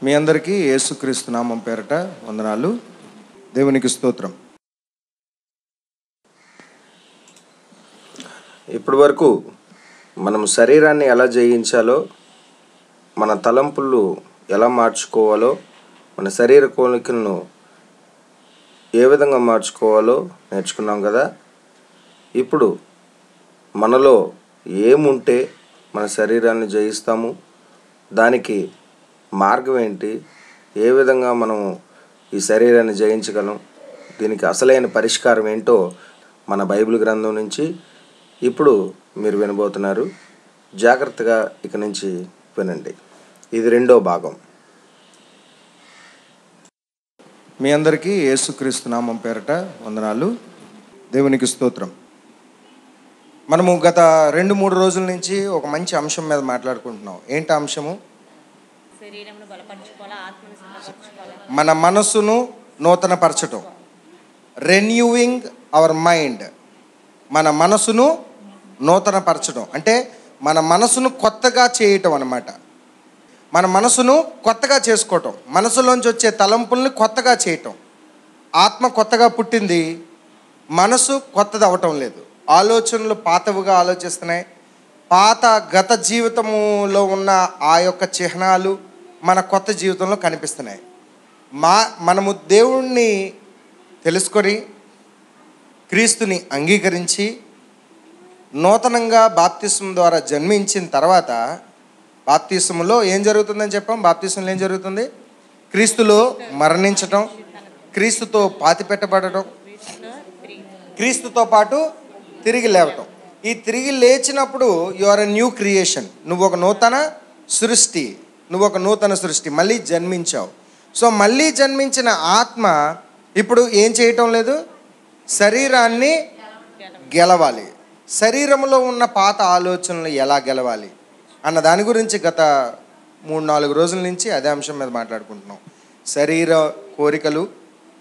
మీ అందరికీ యేసుక్రీస్తు నామం పేరట వందనాలు. దేవునికి స్తోత్రం. ఇప్పటి వరకు మనం శరీరాన్ని ఎలా జయించాలో, మన తలంపులు ఎలా మార్చుకోవాలో, మన శరీర కోరికలను ఏ విధంగా మార్చుకోవాలో నేర్చుకున్నాం కదా. ఇప్పుడు మనలో ఏముంటే మన శరీరాన్ని జయిస్తాము, దానికి మార్గం ఏంటి, ఏ విధంగా మనం ఈ శరీరాన్ని జయించగలం, దీనికి అసలైన పరిష్కారం ఏంటో మన బైబిల్ గ్రంథం నుంచి ఇప్పుడు మీరు వినబోతున్నారు. జాగ్రత్తగా ఇక నుంచి వినండి. ఇది 2వ భాగం. మీ అందరికీ యేసుక్రీస్తు నామం పేరట వందనాలు. దేవునికి స్తోత్రం. మనము గత 2-3 రోజుల నుంచి ఒక మంచి అంశం మీద మాట్లాడుకుంటున్నాం. ఏంటి అంశము? మన మనస్సును నూతనపరచటం, రెన్యూయింగ్ అవర్ మైండ్. మన మనసును నూతనపరచడం అంటే మన మనసును కొత్తగా చేయటం అన్నమాట. మన మనసును కొత్తగా చేసుకోవటం, మనసులోంచి వచ్చే తలంపుల్ని కొత్తగా చేయటం. ఆత్మ కొత్తగా పుట్టింది, మనసు కొత్తది అవటం లేదు. ఆలోచనలు పాతవుగా ఆలోచిస్తున్నాయి. పాత గత జీవితంలో ఉన్న ఆ యొక్క చిహ్నాలు మన కొత్త జీవితంలో కనిపిస్తున్నాయి. మనము దేవుణ్ణి తెలుసుకొని క్రీస్తుని అంగీకరించి నూతనంగా బాప్తిస్మం ద్వారా జన్మించిన తర్వాత, బాప్తిస్మంలో ఏం జరుగుతుందని చెప్పాం? బాప్తిస్మంలో ఏం జరుగుతుంది? క్రీస్తులో మరణించటం, క్రీస్తుతో పాతిపెట్టబడటం, క్రీస్తుతో పాటు తిరిగి లేవటం. ఈ తిరిగి లేచినప్పుడు you are a new creation. నువ్వు ఒక నూతన సృష్టి, మళ్ళీ జన్మించావు. సో మళ్ళీ జన్మించిన ఆత్మ ఇప్పుడు ఏం చేయటం లేదు, శరీరాన్ని గెలవాలి. శరీరంలో ఉన్న పాత ఆలోచనలు ఎలా గెలవాలి అన్న దాని గురించి గత 3-4 రోజుల నుంచి అదే అంశం మీద మాట్లాడుకుంటున్నాం. శరీర కోరికలు,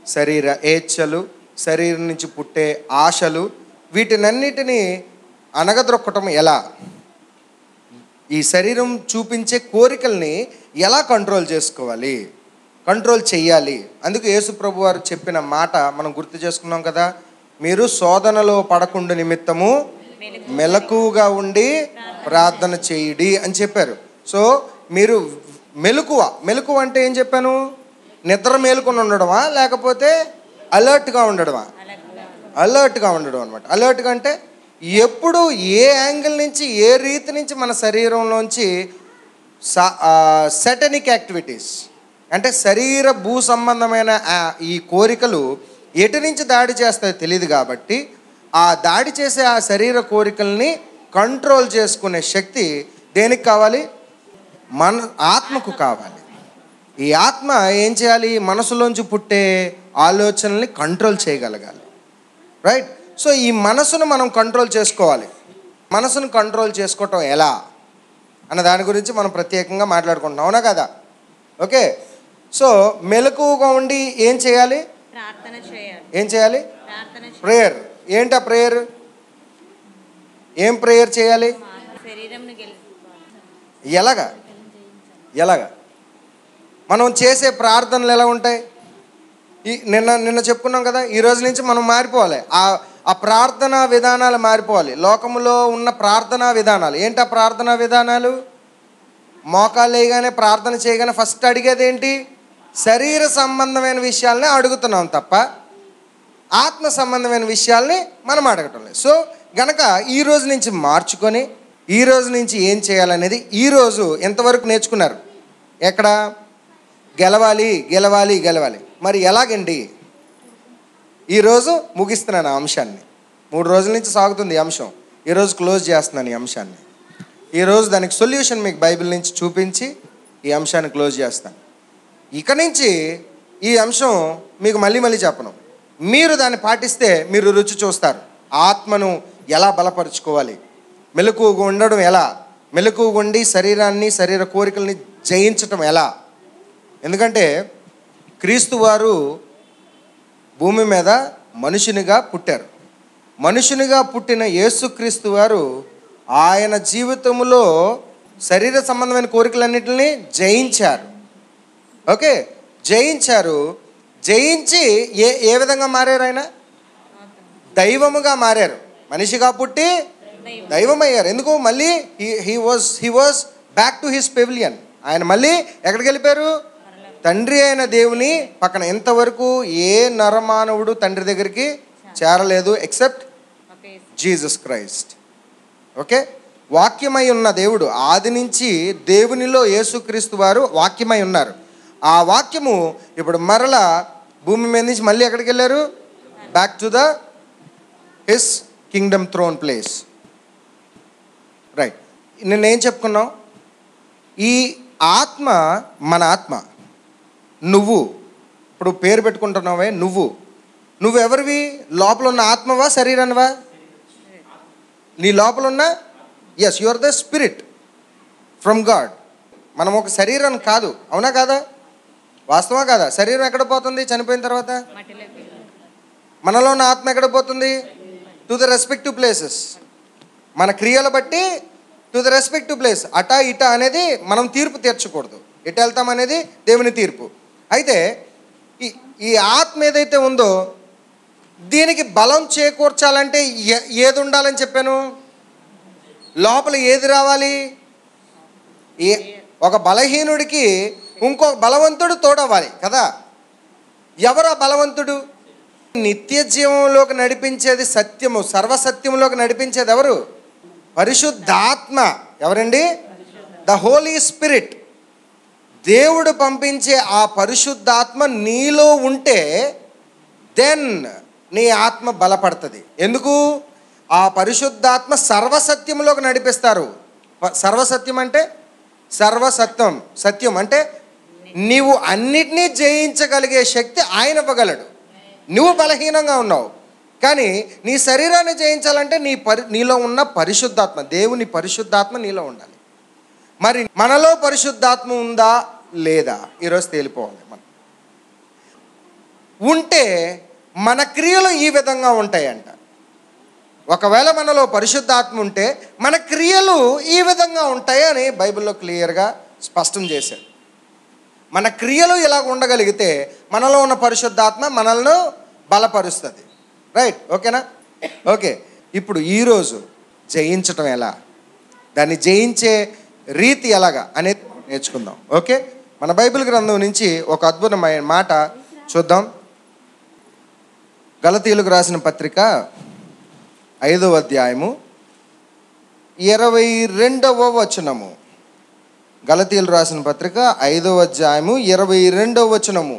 శరీర ఏచ్ఛలు, శరీరం నుంచి పుట్టే ఆశలు, వీటినన్నిటినీ అణగద్రొక్కటం ఎలా, ఈ శరీరం చూపించే కోరికల్ని ఎలా కంట్రోల్ చేసుకోవాలి, కంట్రోల్ చెయ్యాలి. అందుకు యేసు ప్రభు వారు చెప్పిన మాట మనం గుర్తు చేసుకున్నాం కదా. మీరు శోధనలో పడకుండా నిమిత్తము మెలకువగా ఉండి ప్రార్థన చేయుడి అని చెప్పారు. సో మీరు మెలకువ అంటే ఏం చెప్పాను? నిద్ర మేలుకొని ఉండడమా, లేకపోతే అలర్ట్గా ఉండడమా? అలర్ట్గా ఉండడం అనమాట. అలర్ట్గా అంటే ఎప్పుడు ఏ యాంగిల్ నుంచి, ఏ రీతి నుంచి మన శరీరంలోంచి సెటనిక్ యాక్టివిటీస్ అంటే శరీర భూ సంబంధమైన ఈ కోరికలు ఎటు నుంచి దాడి చేస్తాయో తెలియదు. కాబట్టి ఆ దాడి చేసే ఆ శరీర కోరికల్ని కంట్రోల్ చేసుకునే శక్తి దేనికి కావాలి? మన ఆత్మకు కావాలి. ఈ ఆత్మ ఏం చేయాలి? మనసులోంచి పుట్టే ఆలోచనల్ని కంట్రోల్ చేయగలగాలి. రైట్? సో ఈ మనసును మనం కంట్రోల్ చేసుకోవాలి. మనసును కంట్రోల్ చేసుకోవటం ఎలా అన్న దాని గురించి మనం ప్రత్యేకంగా మాట్లాడుకుంటున్నాం, అవునా కదా? ఓకే. సో మెలకువగా ఉండి ఏం చేయాలి? ఏం చేయాలి? ప్రేయర్. ఏంటా ప్రేయర్? ఏం ప్రేయర్ చేయాలి? ఎలాగా మనం చేసే ప్రార్థనలు ఎలా ఉంటాయి? నిన్న చెప్పుకున్నాం కదా. ఈ రోజు నుంచి మనం మారిపోవాలి. ఆ ప్రార్థనా విధానాలు మారిపోవాలి. లోకములో ఉన్న ప్రార్థనా విధానాలు ఏంటి? ఆ ప్రార్థనా విధానాలు మోకాలు వేయగానే ప్రార్థన చేయగానే ఫస్ట్ అడిగేది ఏంటి? శరీర సంబంధమైన విషయాల్ని అడుగుతున్నాం తప్ప ఆత్మ సంబంధమైన విషయాల్ని మనం అడగటం లేదు. సో గనక ఈ రోజు నుంచి మార్చుకొని ఈ రోజు నుంచి ఏం చేయాలనేది ఈరోజు ఎంతవరకు నేర్చుకున్నారు? ఎక్కడ? గెలవాలి. మరి ఎలాగండి? ఈరోజు ముగిస్తున్నాను ఆ అంశాన్ని. 3 రోజుల నుంచి సాగుతుంది ఈ అంశం. ఈరోజు క్లోజ్ చేస్తున్నాను ఈ అంశాన్ని. ఈరోజు దానికి సొల్యూషన్ మీకు బైబిల్ నుంచి చూపించి ఈ అంశాన్ని క్లోజ్ చేస్తాను. ఇక నుంచి ఈ అంశం మీకు మళ్ళీ చెప్పను. మీరు దాన్ని పాటిస్తే మీరు రుచి చూస్తారు. ఆత్మను ఎలా బలపరుచుకోవాలి, మెలకువగా ఉండడం ఎలా, మెలకువగా ఉండి శరీరాన్ని, శరీర కోరికల్ని జయించటం ఎలా. ఎందుకంటే క్రీస్తు వారు భూమి మీద మనుషునిగా పుట్టారు. మనుషునిగా పుట్టిన యేసుక్రీస్తు వారు ఆయన జీవితంలో శరీర సంబంధమైన కోరికలన్నింటినీ జయించారు. ఓకే, జయించారు. జయించి ఏ విధంగా మారారు? ఆయన దైవముగా మారారు. మనిషిగా పుట్టి దైవం అయ్యారు. ఎందుకు? మళ్ళీ he was back to his pavilion. ఆయన మళ్ళీ ఎక్కడికి వెళ్ళిపోయారు? తండ్రి అయిన దేవుని పక్కన. ఇంతవరకు ఏ నరమానవుడు తండ్రి దగ్గరికి చేరలేదు ఎక్సెప్ట్ జీసస్ క్రైస్ట్. ఓకే, వాక్యమై ఉన్న దేవుడు ఆది నుంచి దేవునిలో యేసుక్రీస్తు వారు వాక్యమై ఉన్నారు. ఆ వాక్యము ఇప్పుడు మరలా భూమి మీద నుంచి మళ్ళీ ఎక్కడికి వెళ్ళారు? Back to the his kingdom throne place. Right, నేనేం చెప్పుకున్నాం? ఈ ఆత్మ మన ఆత్మ. నువ్వు ఇప్పుడు పేరు పెట్టుకుంటున్నావే, నువ్వెవరివి? లోపల ఉన్న ఆత్మవా, శరీరానివా? నీ లోపల ఉన్న, yes, you are the spirit from God. మనం ఒక శరీరం కాదు, అవునా కాదా? వాస్తవా కాదా? శరీరం ఎక్కడ పోతుంది చనిపోయిన తర్వాత? మనలో ఉన్న ఆత్మ ఎక్కడ పోతుంది? To the respective places. మన క్రియలు బట్టి టు ద రెస్పెక్టివ్ ప్లేస్. అటా ఇటా అనేది మనం తీర్పు తీర్చకూడదు. ఎటు వెళ్తాం అనేది దేవుని తీర్పు. అయితే ఈ ఆత్మ ఏదైతే ఉందో దీనికి బలం చేకూర్చాలంటే ఏది ఉండాలని చెప్పాను? లోపల ఏది రావాలి? ఒక బలహీనుడికి ఇంకో బలవంతుడు తోడవ్వాలి కదా. ఎవరు ఆ బలవంతుడు? నిత్య జీవంలోకి నడిపించేది సత్యము, సర్వసత్యంలోకి నడిపించేది ఎవరు? పరిశుద్ధాత్మ. ఎవరండి? The Holy Spirit. దేవుడు పంపించే ఆ పరిశుద్ధాత్మ నీలో ఉంటే దెన్ నీ ఆత్మ బలపడుతుంది. ఎందుకు? ఆ పరిశుద్ధాత్మ సర్వసత్యంలోకి నడిపిస్తారు. సర్వసత్యం అంటే సర్వసత్యం. సత్యం అంటే నీవు అన్నిటినీ జయించగలిగే శక్తి ఆయన ఇవ్వగలడు. నువ్వు బలహీనంగా ఉన్నావు, కానీ నీ శరీరాన్ని జయించాలంటే నీలో ఉన్న పరిశుద్ధాత్మ, దేవుని పరిశుద్ధాత్మ నీలో ఉండాలి. మరి మనలో పరిశుద్ధాత్మ ఉందా లేదా ఈరోజు తేలిపోవాలి. మనం ఉంటే మన క్రియలు ఈ విధంగా ఉంటాయంట. ఒకవేళ మనలో పరిశుద్ధాత్మ ఉంటే మన క్రియలు ఈ విధంగా ఉంటాయి అని బైబిల్లో క్లియర్గా స్పష్టం చేశారు. మన క్రియలు ఇలా ఉండగలిగితే మనలో ఉన్న పరిశుద్ధాత్మ మనల్ని బలపరుస్తుంది. రైట్, ఓకేనా? ఓకే, ఇప్పుడు ఈరోజు జయించటం ఎలా, దాన్ని జయించే రీతి ఎలాగా అనేది నేర్చుకుందాం. ఓకే, మన బైబిల్ గ్రంథం నుంచి ఒక అద్భుతమైన మాట చూద్దాం. గలతీయులకు రాసిన పత్రిక 5వ అధ్యాయము 22వ వచనము. గలతీయులు రాసిన పత్రిక 5వ అధ్యాయము 22వ వచనము.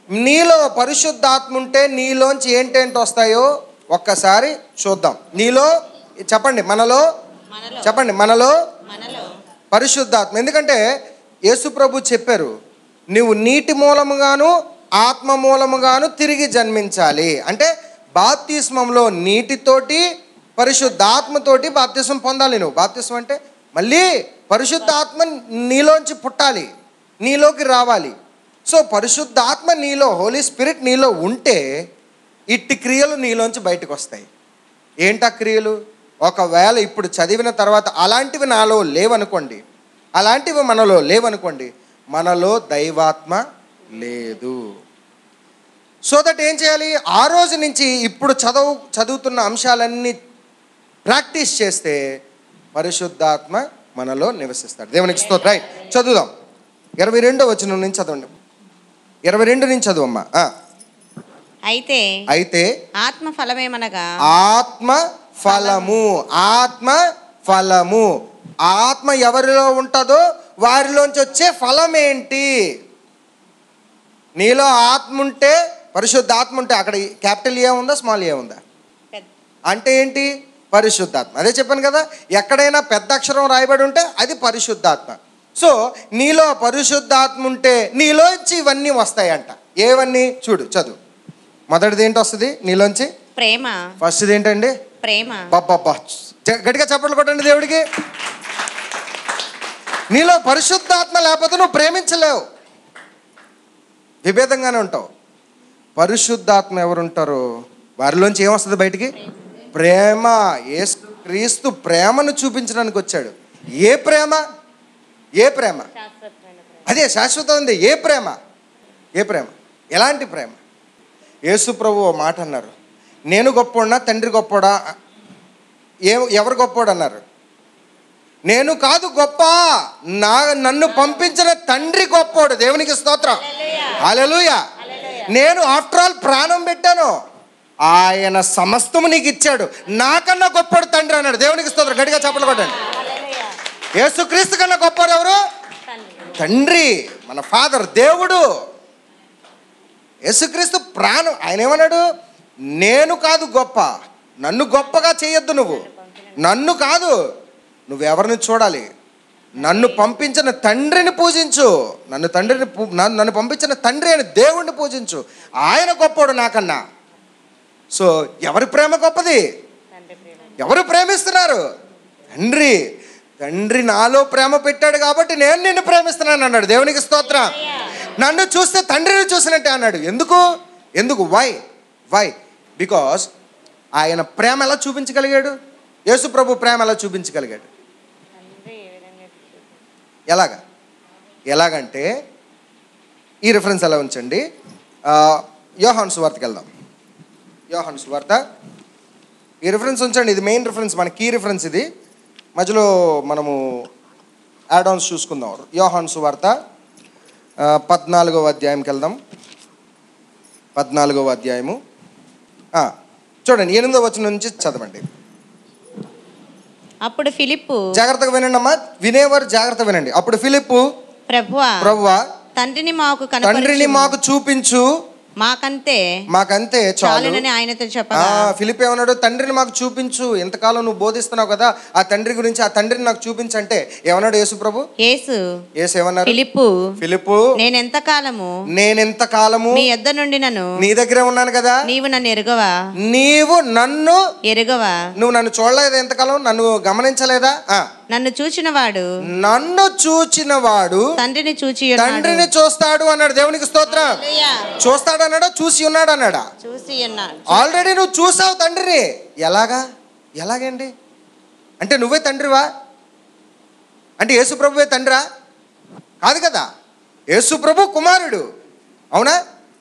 నీలో పరిశుద్ధాత్మ ఉంటే నీలోంచి ఏంటేంటి వస్తాయో ఒక్కసారి చూద్దాం. నీలో చెప్పండి, మనలో చెప్పండి, మనలో పరిశుద్ధాత్మ. ఎందుకంటే యేసుప్రభు చెప్పారు, నీవు నీటి మూలముగాను ఆత్మ మూలముగాను తిరిగి జన్మించాలి. అంటే బాప్తిస్మంలో నీటితోటి పరిశుద్ధాత్మతోటి బాప్తిస్మం పొందాలి. నువ్వు బాప్తిస్మం అంటే మళ్ళీ పరిశుద్ధాత్మ నీలోంచి పుట్టాలి, నీలోకి రావాలి. సో పరిశుద్ధాత్మ నీలో, హోలీ స్పిరిట్ నీలో ఉంటే ఇట్టి క్రియలు నీలోంచి బయటకు వస్తాయి. ఏంటా క్రియలు? ఒకవేళ ఇప్పుడు చదివిన తర్వాత అలాంటివి నాలో లేవనుకోండి, అలాంటివి మనలో లేవనుకోండి, మనలో దైవాత్మ లేదు. సో దట్ ఏం చేయాలి? ఆ రోజు నుంచి ఇప్పుడు చదువుతున్న అంశాలన్నీ ప్రాక్టీస్ చేస్తే పరిశుద్ధాత్మ మనలో నివసిస్తాడు. దేవునికి స్తోత్రం. రైట్, చదువుదాం. 22వ వచనం నుంచి చదవండి. 22 నుంచి చదువమ్మా. అయితే ఆత్మ ఫలమేమనగా, ఆత్మ ఫలము, ఆత్మ ఫలము. ఆత్మ ఎవరిలో ఉంటుందో వారిలోంచి వచ్చే ఫలం ఏంటి? నీలో ఆత్మ ఉంటే, పరిశుద్ధాత్మ ఉంటే, అక్కడ క్యాపిటల్ ఏ ఉందా, స్మాల్ ఏ ఉందా? అంటే ఏంటి? పరిశుద్ధాత్మ. అదే చెప్పాను కదా, ఎక్కడైనా పెద్ద అక్షరం రాయబడి ఉంటే అది పరిశుద్ధాత్మ. సో నీలో పరిశుద్ధాత్మ ఉంటే నీలోంచి ఇవన్నీ వస్తాయంట. ఏవన్నీ? చూడు, చదువు. మొదటిది ఏంటి వస్తుంది నీలోంచి? ప్రేమ. ఫస్ట్ది ఏంటండి? ప్రేమ. బాబ్బా, గట్టిగా చప్పట్లు కొట్టండి దేవుడికి. నీలో పరిశుద్ధాత్మ లేకపోతే నువ్వు ప్రేమించలేవు, విభేదంగానే ఉంటావు. పరిశుద్ధాత్మ ఎవరు ఉంటారో వారిలోంచి ఏమొస్తుంది బయటికి? ప్రేమ. యేసుక్రీస్తు ప్రేమను చూపించడానికి వచ్చాడు. ఏ ప్రేమ? ఏ ప్రేమ? అదే శాశ్వతం ఉంది. ఏ ప్రేమ? ఏ ప్రేమ? ఎలాంటి ప్రేమ? యేసు ప్రభు ఓ మాట అన్నారు, నేను గొప్పోడా తండ్రి గొప్పోడా? ఎవరు గొప్పోడు అన్నారు? నేను కాదు గొప్ప, నన్ను పంపించిన తండ్రి గొప్పోడు. దేవునికి స్తోత్రం, హల్లెలూయా. నేను ఆఫ్టర్ ఆల్ ప్రాణం పెట్టాను, ఆయన సమస్తము నీకు ఇచ్చాడు, నాకన్నా గొప్పడు తండ్రి అన్నాడు. దేవునికి స్తోత్రం, గట్టిగా చప్పట్లు కొట్టండి. యేసుక్రీస్తు కన్నా గొప్పడు ఎవరు? తండ్రి, మన ఫాదర్, దేవుడు. యేసుక్రీస్తు ప్రాణం, ఆయన ఏమన్నాడు? నేను కాదు గొప్ప, నన్ను గొప్పగా చేయొద్దు, నువ్వు నన్ను కాదు, నువ్వెవరిని చూడాలి? నన్ను పంపించిన తండ్రిని పూజించు. నన్ను పంపించిన తండ్రి అని దేవుణ్ణి పూజించు, ఆయన గొప్పడు నాకన్నా. సో ఎవరి ప్రేమ గొప్పది? ఎవరు ప్రేమిస్తున్నారు? తండ్రి. తండ్రి నాలో ప్రేమ పెట్టాడు కాబట్టి నేను నిన్ను ప్రేమిస్తున్నాను అన్నాడు. దేవునికి స్తోత్రం. నన్ను చూస్తే తండ్రిని చూసినట్టే అన్నాడు. ఎందుకు? వై? బికాస్ ఆయన ప్రేమ ఎలా చూపించగలిగాడు? యేసు ప్రభు ప్రేమ ఎలా చూపించగలిగాడు? ఎలాగంటే ఈ రిఫరెన్స్ ఎలా ఉంచండి, యోహాను సువార్తకి వెళ్దాం. యోహాను సువార్త, ఈ రిఫరెన్స్ ఉంచండి. ఇది మెయిన్ రిఫరెన్స్, మన కీ రిఫరెన్స్ ఇది. మధ్యలో మనము యాడ్ ఆన్స్ చూసుకుందాం. యోహాను సువార్త 14వ అధ్యాయంకి వెళ్దాం. 14వ అధ్యాయము చూడండి, 8వ వచనం నుంచి చదవండి. అప్పుడు ఫిలిప్పు, జాగ్రత్తగా వినండి అమ్మా, వినేవారు జాగ్రత్తగా వినండి. అప్పుడు ఫిలిప్పు, ప్రభువా తండ్రిని మాకు చూపించు, మాకంతే చాలునని ఆయనతో చెప్పగా, ఫిలిప్ ఏమన్నాడు? తండ్రిని మాకు చూపించు, ఎంతకాలం నువ్వు బోధిస్తున్నావు కదా ఆ తండ్రి గురించి, ఆ తండ్రిని నాకు చూపించంటే ఏమన్నాడు యేసు ప్రభు? యేసు ఏమన్నారు? ఫిలిప్పు నేనెంత కాలము నీ యొద్ద నుండి నీ దగ్గరే ఉన్నాను కదా, నీవు నన్ను ఎరుగవా? నువ్వు నన్ను చూడలేదు, ఎంతకాలం నన్ను గమనించలేదా? నన్ను చూచినవాడు తండ్రిని చూస్తాడు అన్నాడు. దేవునికి స్తోత్రం. చూస్తాడు అన్నాడా? చూసి ఉన్నాడు అన్నాడా? ఆల్రెడీ నువ్వు చూసావు తండ్రిని. ఎలాగండి? అంటే నువ్వే తండ్రివా? అంటే యేసు ప్రభువే తండ్రా? కాదు కదా, యేసు ప్రభు కుమారుడు, అవునా?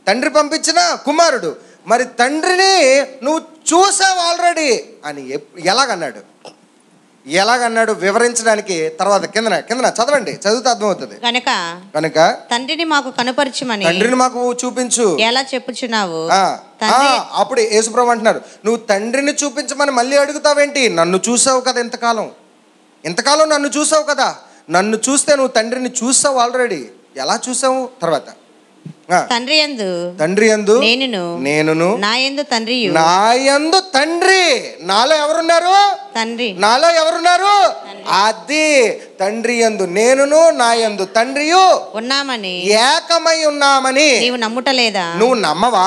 తండ్రి పంపించిన కుమారుడు. మరి తండ్రిని నువ్వు చూసావు ఆల్రెడీ అని ఎలాగన్నాడు వివరించడానికి తర్వాత కిందన చదవండి, చదివితే అర్థమవుతుంది. కనుక తండ్రిని మాకు కనపరచమని, తండ్రిని మాకు చూపించు ఎలా చెప్పుచున్నావు? అప్పుడు యేసుప్రభు అంటున్నారు, నువ్వు తండ్రిని చూపించమని మళ్ళీ అడుగుతావేంటి? నన్ను చూసావు కదా, ఎంతకాలం నన్ను చూసావు కదా, నన్ను చూస్తే నువ్వు తండ్రిని చూసావు ఆల్రెడీ. ఎలా చూసావు? తర్వాత తండ్రి యందు నేనును నా యందు తండ్రి. నాలో ఎవరున్నారు? అది తండ్రి యందు నేనును నా యందు తండ్రియు ఉన్నామని, ఏకమై ఉన్నామని నీవు నమ్ముటలేదా? నువ్వు నమ్మవా?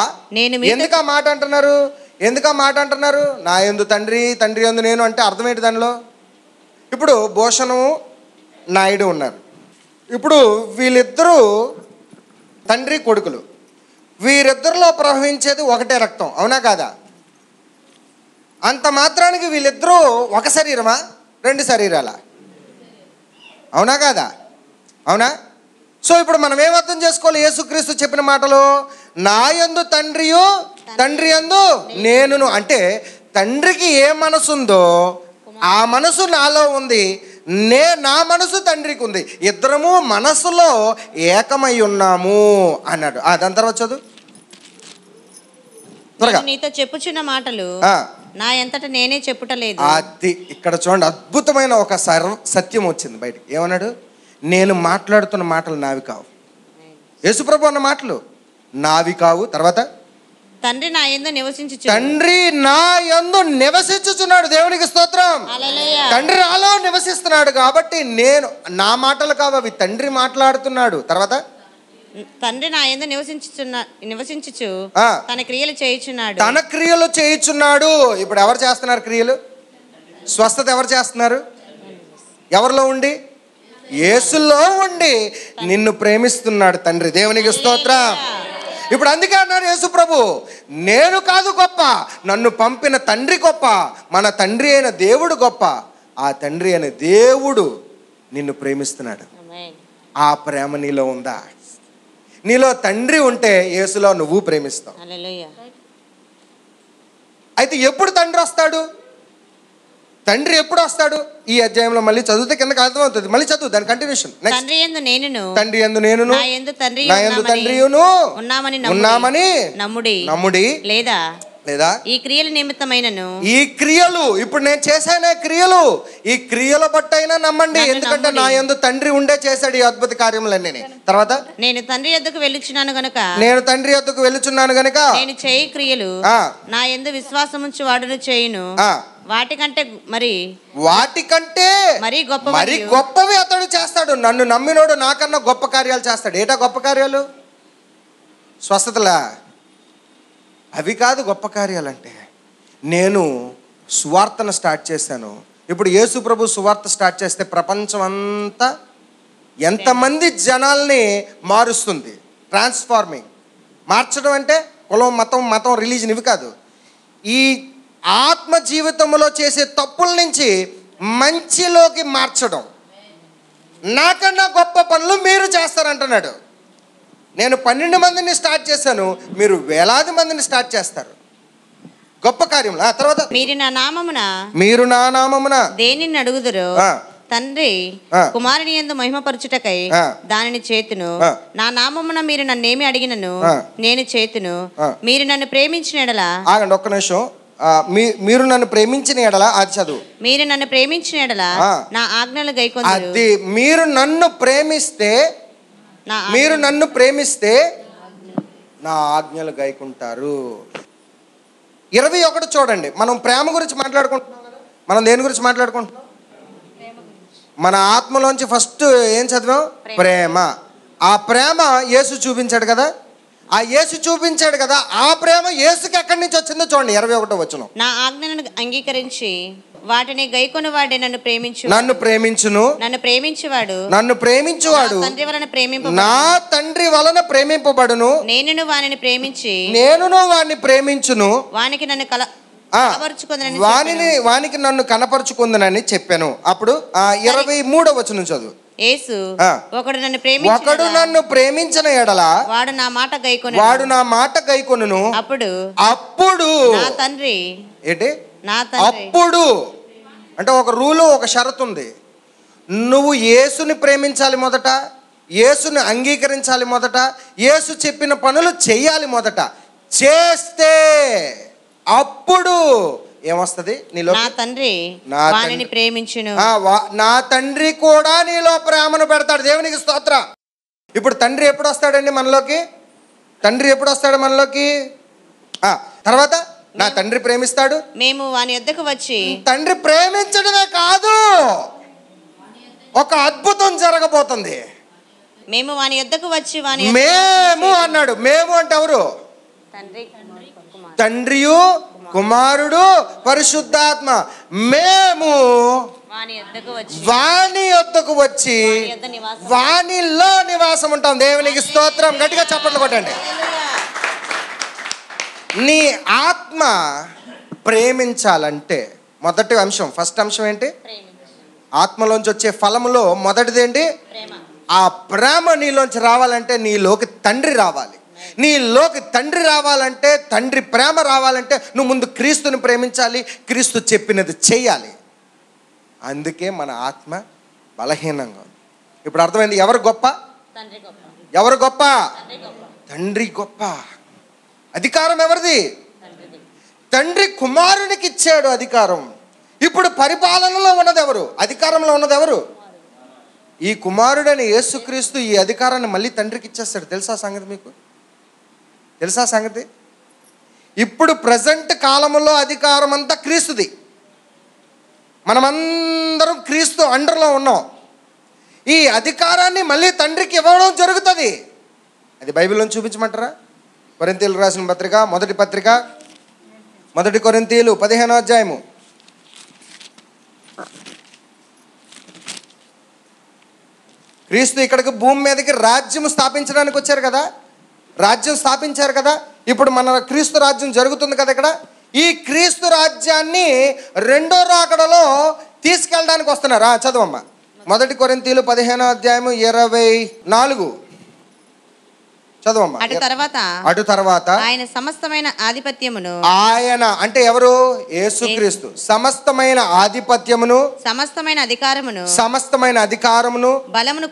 ఎందుకు ఆ మాట అంటున్నారు? నా యందు తండ్రి, తండ్రి యందు నేను అంటే అర్థం ఏంటి దానిలో? ఇప్పుడు భూషణము నాయుడు ఉన్నారు. ఇప్పుడు వీళ్ళిద్దరూ తండ్రి కొడుకులు, వీరిద్దరిలో ప్రవహించేది ఒకటే రక్తం, అవునా కాదా? అంత మాత్రానికి వీళ్ళిద్దరూ ఒక శరీరమా, రెండు శరీరాలా? అవునా కాదా? అవునా? సో ఇప్పుడు మనం ఏం అర్థం చేసుకోవాలి? యేసుక్రీస్తు చెప్పిన మాటలు, నా యందు తండ్రియు, తండ్రి యందు నేనును. అంటే తండ్రికి ఏ మనసు ఉందో ఆ మనసు నాలో ఉంది, నా మనసు తండ్రికి ఉంది, ఇద్దరము మనసులో ఏకమై ఉన్నాము అన్నాడు. దాని తర్వాత చదువు త్వరగా. నీతో చెప్పుచున్న మాటలు నా ఎంతట నేనే చెప్పుటలేదు. అది ఇక్కడ చూడండి, అద్భుతమైన ఒక సత్యం వచ్చింది బయటికి. ఏమన్నాడు? నేను మాట్లాడుతున్న మాటలు నావి కావు. యేసుప్రభు అన్న మాటలు నావి కావు. తర్వాత తండ్రి నా యందు నివసించుచున్నాడు. దేవునికి స్తోత్రం. తండ్రి నాలో నివసిస్తున్నాడు కాబట్టి నా మాటలు కావు అవి, తండ్రి మాట్లాడుతున్నాడు. తర్వాత తండ్రి నా యందు నివసించుచు తన క్రియలు చేయుచున్నాడు. ఇప్పుడు ఎవరు చేస్తున్నారు క్రియలు? స్వస్థత ఎవరు చేస్తున్నారు? ఎవరిలో ఉండి? యేసులో ఉండి నిన్ను ప్రేమిస్తున్నాడు తండ్రి. దేవునికి స్తోత్రం. ఇప్పుడు అందుకే అన్నాడు యేసు ప్రభు, నేను కాదు గొప్ప, నన్ను పంపిన తండ్రి గొప్ప, మన తండ్రి అయిన దేవుడు గొప్ప. ఆ తండ్రి అయిన దేవుడు నిన్ను ప్రేమిస్తున్నాడు. ఆ ప్రేమ నీలో ఉందా? నీలో తండ్రి ఉంటే యేసులో నువ్వు ప్రేమిస్తావు. హల్లెలూయా. అయితే ఎప్పుడు తండ్రి వస్తాడు? తండ్రి ఎప్పుడు వస్తాడు? ఈ అధ్యాయంలో మళ్ళీ చదివితే కిందకి అర్థమవుతుంది. మళ్ళీ చదువు దాని కంటిన్యూషన్. తండ్రి యందు నేనును, తండ్రి యందు నేనును, నా యందు తండ్రి నా యందు తండ్రియును ఉన్నామని నమ్ముడి లేదా లేదా ఈ క్రియల నిమిత్తమైనను, ఈ క్రియలు ఇప్పుడు నేను చేశానే క్రియలు, ఈ క్రియల బట్టైనా నమ్మండి. ఎందుకంటే నా యందు తండ్రి ఉండే చేశాడు ఈ అద్భుత కార్యములన్నీ. తర్వాత నేను తండ్రి యొద్దకు వెళ్ళుచున్నాను గనుక, నేను తండ్రి యొద్దకు వెళ్ళుచున్నాను గనుక నేను చేయి క్రియలు నా యందు విశ్వాసముంచు వాడును చేయును. వాటికంటే మరి గొప్పవి అతడు చేస్తాడు. నన్ను నమ్మినోడు నాకన్నా గొప్ప కార్యాలు చేస్తాడు. ఏటా గొప్ప కార్యాలు? స్వస్థతలా? అవి కాదు గొప్ప కార్యాలంటే. నేను సువార్తను స్టార్ట్ చేశాను. ఇప్పుడు యేసు ప్రభు సువార్త స్టార్ట్ చేస్తే ప్రపంచం అంతా ఎంతమంది జనాల్ని మారుస్తుంది. ట్రాన్స్ఫార్మింగ్. మార్చడం అంటే కులం, మతం రిలీజన్ ఇవి కాదు. ఈ ఆత్మ జీవితంలో చేసే తప్పుల నుంచి మంచిలోకి మార్చడం. నాకన్నా గొప్ప పనులు మీరు చేస్తారంటున్నాడు. నేను 12 మందిని స్టార్ట్ చేశాను, మీరు వేలాది మందిని స్టార్ట్ చేస్తారు. గొప్ప కార్యం. తర్వాత మీరు నా నామమున దేనిని అడుగుదురో తండ్రి కుమారుని యందు మహిమపరచుటకై దానిని చేతును. నా నామమున మీరు నన్నేమి అడిగినను నేను చేతును. మీరు నన్ను ప్రేమించిన ఎడల, ఆగండి ఒక్క నిమిషం, మీరు నన్ను ప్రేమించిన ఎడల, అది చదువు. మీరు నన్ను ప్రేమించిన ఎడల నా ఆజ్ఞలు గైకొందురు. అది మీరు నన్ను ప్రేమిస్తే నా ఆజ్ఞలు గైకుంటారు. 21 చూడండి. మనం ప్రేమ గురించి మాట్లాడుకుంటున్నాం కదా. మనం దేని గురించి మాట్లాడుకుంటున్నాం? మన ఆత్మలోంచి ఫస్ట్ ఏం చదివాం? ప్రేమ. ఆ ప్రేమ యేసు చూపించాడు కదా. ఆ యేసు చూపించాడు కదా, ఆ ప్రేమ యేసుకి ఎక్కడి నుంచి వచ్చిందో చూడండి. 21వ వచనం. నా ఆజ్ఞలను అంగీకరించి వాటిని గైకొను వాడే నన్ను ప్రేమించువాడు నా తండ్రి వలన ప్రేమింపబడును. నేనును వానిని ప్రేమించును. వానికి నన్ను కనపరుచుకుందనని చెప్పాను. అప్పుడు 23వ వచనం చదువు. యేసు ఒకడు నన్ను ప్రేమించిన ఎడల వాడు నా మాట గైకొనును. అప్పుడు నా తండ్రి ఏంటి? అప్పుడు అంటే ఒక రూలు, ఒక షరతు ఉంది. నువ్వు యేసుని ప్రేమించాలి మొదట, యేసుని అంగీకరించాలి మొదట, యేసు చెప్పిన పనులు చెయ్యాలి మొదట. చేస్తే అప్పుడు ఏమొస్తుంది నీలో? నా తండ్రి వానిని ప్రేమించును. నా తండ్రి కూడా నీలో ప్రేమను పెడతాడు. దేవునికి స్తోత్రం. ఇప్పుడు తండ్రి ఎప్పుడు వస్తాడండి మనలోకి? తర్వాత నా తండ్రి ప్రేమిస్తాడు. మేము వాని యొద్దకు వచ్చి, తండ్రి ప్రేమించడమే కాదు, ఒక అద్భుతం జరగబోతుంది. మేము వాని యొద్దకు వచ్చి మేము అన్నాడు. మేము అంటే ఎవరు? తండ్రియు, కుమారుడు, పరిశుద్ధాత్మ. మేము వాని యొద్దకు వచ్చి వానిలో నివాసం ఉంటాం. దేవునికి స్తోత్రం. గట్టిగా చప్పట్లు కొట్టండి. నీ ఆత్మ ప్రేమించాలంటే మొదటి అంశం, ఫస్ట్ అంశం ఏంటి? ఆత్మలోంచి వచ్చే ఫలములో మొదటిది ఏంటి? ఆ ప్రేమ నీలోంచి రావాలంటే నీలోకి తండ్రి రావాలి. నీలోకి తండ్రి రావాలంటే, తండ్రి ప్రేమ రావాలంటే నువ్వు ముందు క్రీస్తుని ప్రేమించాలి, క్రీస్తు చెప్పినది చెయ్యాలి. అందుకే మన ఆత్మ బలహీనంగా ఉంది. ఇప్పుడు అర్థమైంది. ఎవరు గొప్ప? తండ్రి గొప్ప. అధికారం ఎవరిది? తండ్రి కుమారునికి ఇచ్చాడు అధికారం. ఇప్పుడు పరిపాలనలో ఉన్నది ఎవరు? అధికారంలో ఉన్నది ఎవరు? ఈ కుమారుడని యేసుక్రీస్తు ఈ అధికారాన్ని మళ్ళీ తండ్రికి ఇచ్చేస్తాడు. తెలుసా సంగతి? ఇప్పుడు ప్రజెంట్ కాలంలో అధికారం అంతా క్రీస్తుది. మనమందరం క్రీస్తు అండర్లో ఉన్నాం. ఈ అధికారాన్ని మళ్ళీ తండ్రికి ఇవ్వడం జరుగుతుంది. అది బైబిల్లో చూపించమంటారా? కొరింథీయులకు రాసిన పత్రిక, మొదటి కొరింథీయులు 15వ అధ్యాయము. క్రీస్తు ఇక్కడికి భూమి మీదకి రాజ్యం స్థాపించడానికి వచ్చారు కదా, రాజ్యం స్థాపించారు కదా. ఇప్పుడు మన క్రీస్తు రాజ్యం జరుగుతుంది కదా ఇక్కడ. ఈ క్రీస్తు రాజ్యాన్ని రెండో రాకడలో తీసుకెళ్ళడానికి వస్తున్నారు. చదవమ్మా. మొదటి కొరింథీయులు 15వ అధ్యాయము 24. చదవమ్మా. అటు తర్వాత ఆయన సమస్తమైన ఆధిపత్యమును, ఆయన అంటే ఎవరు? యేసుక్రీస్తు. సమస్తమైన ఆధిపత్యమును, సమస్తమైన అధికారమును బలమును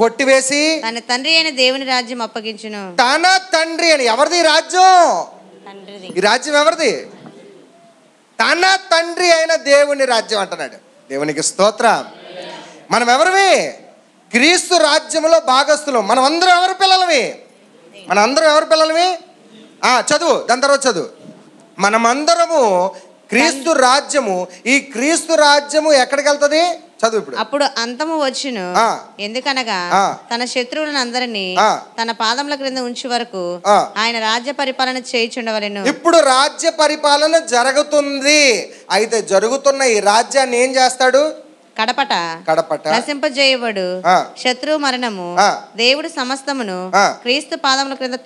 కొట్టివేసి తన తండ్రి అయిన దేవుని రాజ్యం అప్పగించును. తన తండ్రి అని. ఎవరిది రాజ్యం? ఈ రాజ్యం ఎవరిది? తన తండ్రి అయిన దేవుని రాజ్యం అంటున్నాడు. దేవునికి స్తోత్రం. మనం ఎవరివి? క్రీస్తు రాజ్యంలో భాగస్థులం. మనం అందరం ఎవరి పిల్లలవి? చదువు, దాని తర్వాత చదువు. మనమందరము క్రీస్తు రాజ్యము. ఈ క్రీస్తు రాజ్యము ఎక్కడికి వెళ్తుంది? చదువు ఇప్పుడు. అప్పుడు అంతము వచ్చును, ఎందుకనగా తన శత్రువులను అందరినీ తన పాదముల క్రింద ఉంచి వరకు ఆయన రాజ్య పరిపాలన చేయుచుండవలెను. ఇప్పుడు రాజ్య పరిపాలన జరుగుతుంది. అయితే జరుగుతున్న ఈ రాజ్యాన్ని ఏం చేస్తాడు? కడపట నశింపజేయబడు. శత్రువు మరణము దేవుడు సమస్తమును క్రీస్తు పాదముల క్రింద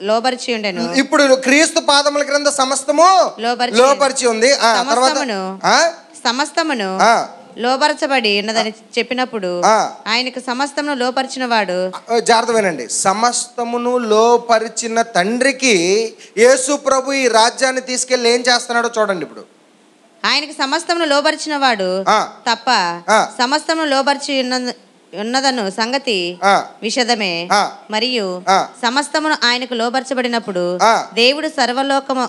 లోబరిచి ఉండెను. ఇప్పుడు క్రీస్తు పాదముల క్రింద సమస్తము లోబరిచి ఉంది. సమస్తమును లోపరచబడి ఉన్నదని చెప్పినప్పుడు ఆయనకు సమస్తమును లోపరిచిన వాడు. జాగ్రత్త వినండి. సమస్తమును లోపరిచిన తండ్రికి యేసు ప్రభు ఈ రాజ్యాన్ని తీసుకెళ్లి ఏం చేస్తున్నాడో చూడండి. ఇప్పుడు ఆయనకు సమస్తమును లోబరిచిన వాడు తప్ప సమస్తమును లోబరిచి ఉన్నదను సంగతి విషదమే. మరియు సమస్తమును ఆయనకు లోబరచబడినప్పుడు దేవుడు సర్వలోకము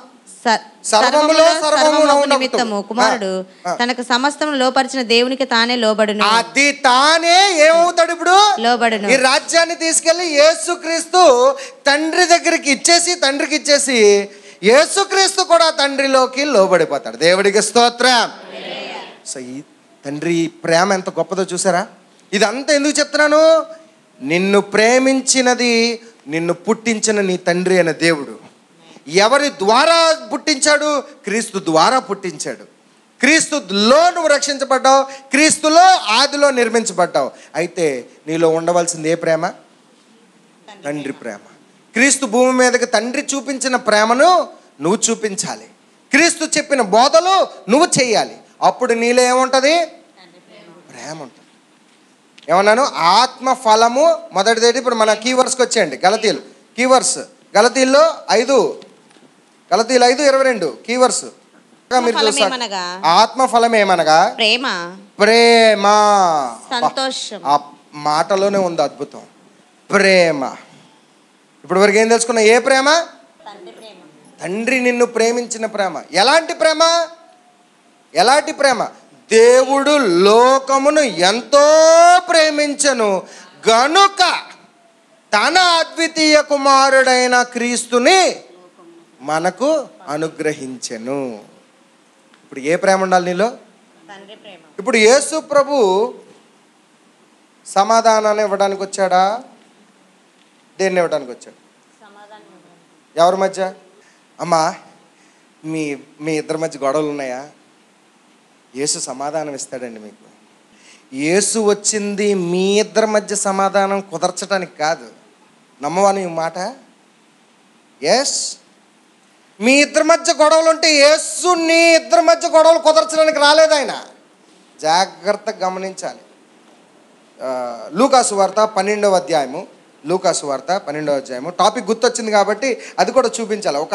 నిమిత్తము కుమారుడు తనకు సమస్తమును లోపరిచిన దేవునికి తానే లోబడును. అది తానే ఏమవుతాడు? ఇప్పుడు లోబడును. ఈ రాజ్యాన్ని తీసుకెళ్లి యేసుక్రీస్తు తండ్రికి ఇచ్చేసి యేసుక్రీస్తు కూడా తండ్రిలోకి లోబడిపోతాడు. దేవుడికి స్తోత్రం. సో ఈ తండ్రి ప్రేమ ఎంత గొప్పదో చూసారా? ఇదంతా ఎందుకు చెప్తున్నాను? నిన్ను ప్రేమించినది, నిన్ను పుట్టించిన నీ తండ్రి అయిన దేవుడు. ఎవరి ద్వారా పుట్టించాడు? క్రీస్తు ద్వారా పుట్టించాడు. క్రీస్తులో నువ్వు రక్షించబడ్డావు, క్రీస్తులో ఆదిలో నిర్మించబడ్డావు. అయితే నీలో ఉండవలసింది ఏ ప్రేమ? తండ్రి ప్రేమ. క్రీస్తు భూమి మీదకి తండ్రి చూపించిన ప్రేమను నువ్వు చూపించాలి. క్రీస్తు చెప్పిన బోధలు నువ్వు చెయ్యాలి. అప్పుడు నీలో ఏముంటుంది? ప్రేమ ఉంటుంది. ఏమన్నాను? ఆత్మ ఫలము మొదటిదేంటి? ఇప్పుడు మన కీవర్స్కి వచ్చేయండి. గలతీల్లో 5:22 కీవర్స్ మీరు చూసారు. ఆత్మ ఫలం ఏమనగా ప్రేమ. సంతోషం. ఆ మాటలోనే ఉంది అద్భుతం. ప్రేమ. ఇప్పుడు వరకు ఏం తెలుసుకున్నా? ఏ ప్రేమ? తండ్రి నిన్ను ప్రేమించిన ప్రేమ. ఎలాంటి ప్రేమ? దేవుడు లోకమును ఎంతో ప్రేమించెను గనుక తన అద్వితీయ కుమారుడైన క్రీస్తుని మనకు అనుగ్రహించెను. ఇప్పుడు ఏ ప్రేమ ఉండాలి నీలో? ఇప్పుడు యేసు ప్రభు సమాధానాన్ని ఇవ్వడానికి వచ్చాడా? దేన్ని ఇవ్వడానికి వచ్చాడు? ఎవరి మధ్య? అమ్మా, మీ ఇద్దరి మధ్య గొడవలు ఉన్నాయా? యేసు సమాధానం ఇస్తాడండి మీకు. యేసు వచ్చింది మీ ఇద్దరి మధ్య సమాధానం కుదర్చడానికి కాదు. నమ్మవా నీ మాట? ఎస్, మీ ఇద్దరి మధ్య గొడవలు ఉంటే యేసు నీ ఇద్దరి మధ్య గొడవలు కుదర్చడానికి రాలేదు. ఆయన జాగ్రత్తగా గమనించాలి. లూకాసు వార్త 12వ అధ్యాయము టాపిక్ గుర్తొచ్చింది కాబట్టి అది కూడా చూపించాలి. ఒక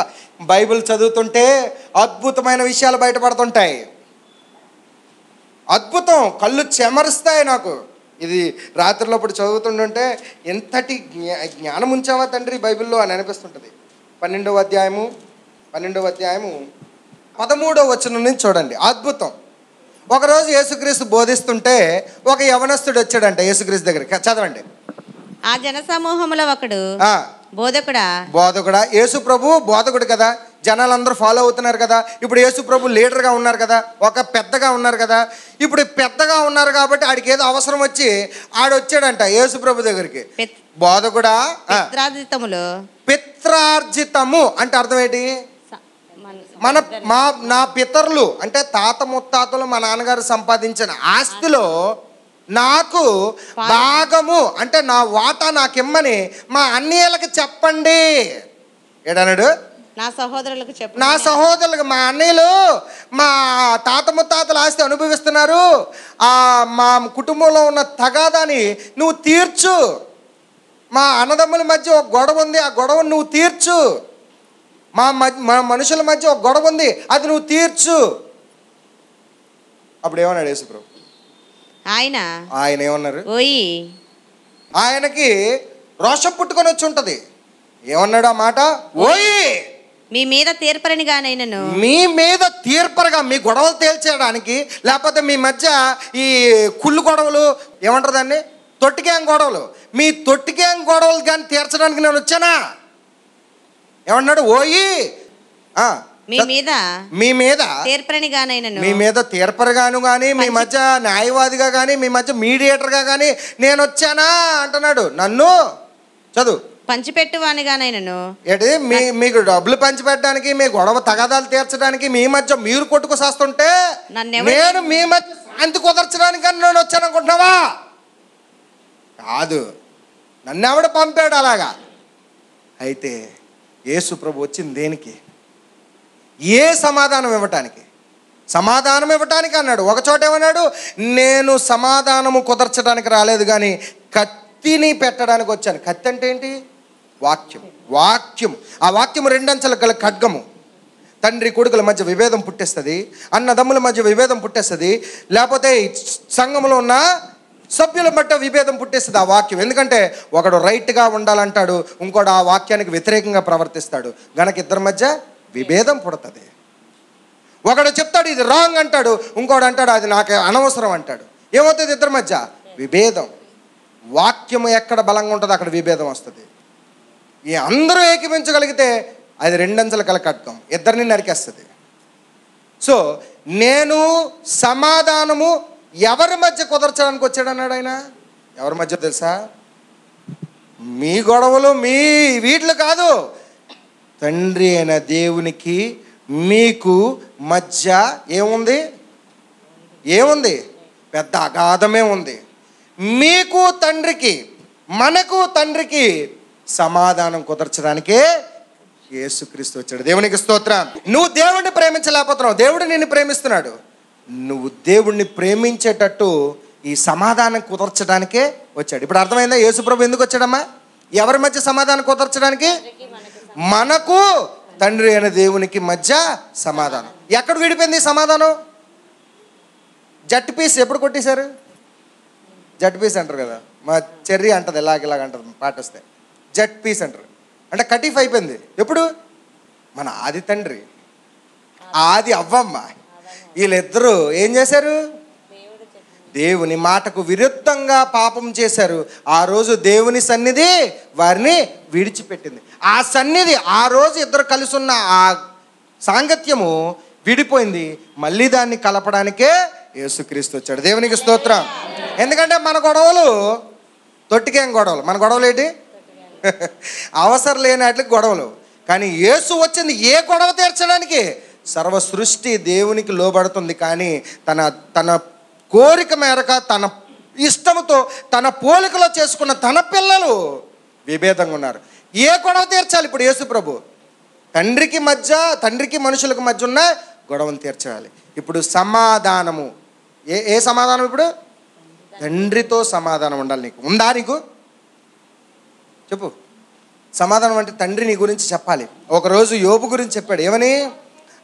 బైబిల్ చదువుతుంటే అద్భుతమైన విషయాలు బయటపడుతుంటాయి. అద్భుతం, కళ్ళు చెమరుస్తాయి నాకు. ఇది రాత్రిలోప్పుడు చదువుతుంటే ఎంతటి జ్ఞానం ఉంచావా తండ్రి బైబిల్లో అని అనిపిస్తుంటుంది. 12వ అధ్యాయము 13వ వచనం నుంచి చూడండి. అద్భుతం. ఒకరోజు యేసుక్రీస్తు బోధిస్తుంటే ఒక యవనస్తుడు వచ్చాడంట యేసుక్రీస్తు దగ్గరికి. చదవండి. ఆ జన సమూహములో ఒకడు బోధకుడా. యేసు ప్రభు బోధకుడు కదా, జనాలందరూ ఫాలో అవుతున్నారు కదా. ఇప్పుడు యేసు ప్రభు లీడర్గా ఉన్నారు కదా, ఒక పెద్దగా ఉన్నారు కదా. ఇప్పుడు పెద్దగా ఉన్నారు కాబట్టి ఆడికి ఏదో అవసరం వచ్చి ఆడొచ్చాడంట యేసు ప్రభు దగ్గరికి. బోధకుడా, పిత్రార్జితము అంటే అర్థం ఏంటి? నా పితరులు అంటే తాత ముత్తాతలు మా నాన్నగారు సంపాదించిన ఆస్తిలో నాకు భాగము అంటే నా వాటా నాకిమ్మని మా అన్నయ్యలకు చెప్పండి. ఏడన్నాడు? నా సహోదరులకు మా అన్నయ్యలు మా తాత ముత్తాతల ఆస్తి అనుభవిస్తున్నారు. మా కుటుంబంలో ఉన్న తగాదాని నువ్వు తీర్చు. మా అన్నదమ్ముల మధ్య ఒక గొడవ ఉంది, ఆ గొడవను నువ్వు తీర్చు. మా మనుషుల మధ్య ఒక గొడవ ఉంది, అది నువ్వు తీర్చు. అప్పుడు ఏమన్నాడు యేసుప్రభు? ఆయన ఏమన్నారు? ఆయనకి రోషం పుట్టుకొని వచ్చి ఉంటది. ఏమన్నాడు ఆ మాట? ఓయి, మీ మీద తీర్పరనిగానైనను, మీ మీద తీర్పరగా, మీ గొడవలు తేల్చేయడానికి, లేకపోతే మీ మధ్య ఈ కుళ్ళు గొడవలు, ఏమంటారు దాన్ని, తొట్టికేం గొడవలు, మీ తొట్టికేం గొడవలు కానీ తీర్చడానికి నేను వచ్చానా? ఏమన్నాడు? ఓయి, మీ మీద తీర్పరనిగానైనను, మీ మీద తీర్పరగాను కానీ, మీ మధ్య న్యాయవాదిగా కానీ, మీ మధ్య మీడియేటర్గా కానీ నేను వచ్చానా అంటున్నాడు. నన్ను చదువు పంచిపెట్టువానిగానైనను, ఏంటి, మీకు డబ్బులు పంచిపెట్టడానికి, మీ గొడవ తగాదాలు తీర్చడానికి, మీ మధ్య మీరు కొట్టుకుసేస్తుంటే నేను మీ మధ్య శాంతి కుదర్చడానికి నేను వచ్చాను అనుకుంటున్నావా? కాదు, నన్ను ఎవడు పంపాడు అలాగా? అయితే యేసు ప్రభు వచ్చింది దేనికి? ఏ సమాధానం ఇవ్వటానికి? సమాధానం ఇవ్వటానికి అన్నాడు. ఒక చోట ఏమన్నాడు? నేను సమాధానము కుదర్చడానికి రాలేదు కానీ కత్తిని పెట్టడానికి వచ్చాను. కత్తి అంటే ఏంటి? వాక్యం. ఆ వాక్యము రెండంచెల గల ఖడ్గము. తండ్రి కొడుకుల మధ్య విభేదం పుట్టేస్తుంది, అన్నదమ్ముల మధ్య విభేదం పుట్టేస్తుంది, లేకపోతే సంఘంలో ఉన్న సభ్యుల మధ్య విభేదం పుట్టేస్తుంది ఆ వాక్యం. ఎందుకంటే ఒకడు రైట్గా ఉండాలంటాడు, ఇంకోడు ఆ వాక్యానికి వ్యతిరేకంగా ప్రవర్తిస్తాడు, గనక ఇద్దరి మధ్య విభేదం పుడుతుంది. ఒకడు చెప్తాడు ఇది రాంగ్ అంటాడు, ఇంకోడు అంటాడు అది నాకు అనవసరం అంటాడు. ఏమవుతుంది? ఇద్దరి మధ్య విభేదం. వాక్యము ఎక్కడ బలంగా ఉంటుందో అక్కడ విభేదం వస్తుంది. ఈ అందరూ ఏకీపించగలిగితే అది రెండంచెల కల ఖడ్గం, ఇద్దరిని నరికేస్తుంది. సో నేను సమాధానము ఎవరి మధ్య కుదర్చడానికి వచ్చాడు అన్నాడు ఆయన. ఎవరి మధ్య తెలుసా? మీ గొడవలు మీ వీటిలు కాదు, తండ్రి అయిన దేవునికి మీకు మధ్య ఏముంది? పెద్ద అగాధమే ఉంది. మీకు తండ్రికి, మనకు తండ్రికి సమాధానం కుదర్చడానికే యేసుక్రీస్తు వచ్చాడు. దేవునికి స్తోత్రం. నువ్వు దేవుణ్ణి ప్రేమించలేకపోతున్నావు, దేవుడు నిన్ను ప్రేమిస్తున్నాడు. నువ్వు దేవుణ్ణి ప్రేమించేటట్టు ఈ సమాధానం కుదర్చడానికే వచ్చాడు. ఇప్పుడు అర్థమైందా యేసుప్రభు ఎందుకు వచ్చాడమ్మా? ఎవరి మధ్య సమాధానం కుదర్చడానికి? మనకు తండ్రి అయిన దేవునికి మధ్య సమాధానం. ఎక్కడ విడిపోయింది సమాధానం? జట్ పీస్ ఎప్పుడు కొట్టేశారు? జట్ పీస్ అంటారు కదా, మా చెర్రీ అంటది ఇలాగ అంటది పాటిస్తే, జట్ పీస్ అంటారు. అంటే కటీఫ్ అయిపోయింది. ఎప్పుడు? మన ఆది తండ్రి, ఆది అవ్వమ్మ, వీళ్ళిద్దరూ ఏం చేశారు? దేవుని మాటకు విరుద్ధంగా పాపం చేశారు. ఆ రోజు దేవుని సన్నిధి వారిని విడిచిపెట్టింది. ఆ సన్నిధి, ఆ రోజు ఇద్దరు కలిసి ఉన్న ఆ సాంగత్యము విడిపోయింది. మళ్ళీ దాన్ని కలపడానికే యేసుక్రీస్తు వచ్చాడు. దేవునికి స్తోత్రం. ఎందుకంటే మన గొడవలు తొట్టికేం గొడవలు, మన గొడవలు ఏంటి? అవసరం లేని వాటికి గొడవలు. కానీ యేసు వచ్చింది ఏ గొడవ తీర్చడానికి? సర్వ సృష్టి దేవునికి లోబడుతుంది, కానీ తన కోరిక మేరకు, తన ఇష్టంతో, తన పోలికలో చేసుకున్న తన పిల్లలు విభేదంగా ఉన్నారు. ఏ గొడవ తీర్చాలి ఇప్పుడు యేసు ప్రభు? తండ్రికి మనుషులకు మధ్య ఉన్న గొడవను తీర్చాలి. ఇప్పుడు సమాధానము, ఏ సమాధానం? ఇప్పుడు తండ్రితో సమాధానం ఉండాలి. నీకు ఉందా? నీకు చెప్పు. సమాధానం అంటే తండ్రి నీ గురించి చెప్పాలి. ఒకరోజు యోబు గురించి చెప్పాడు. ఏమని?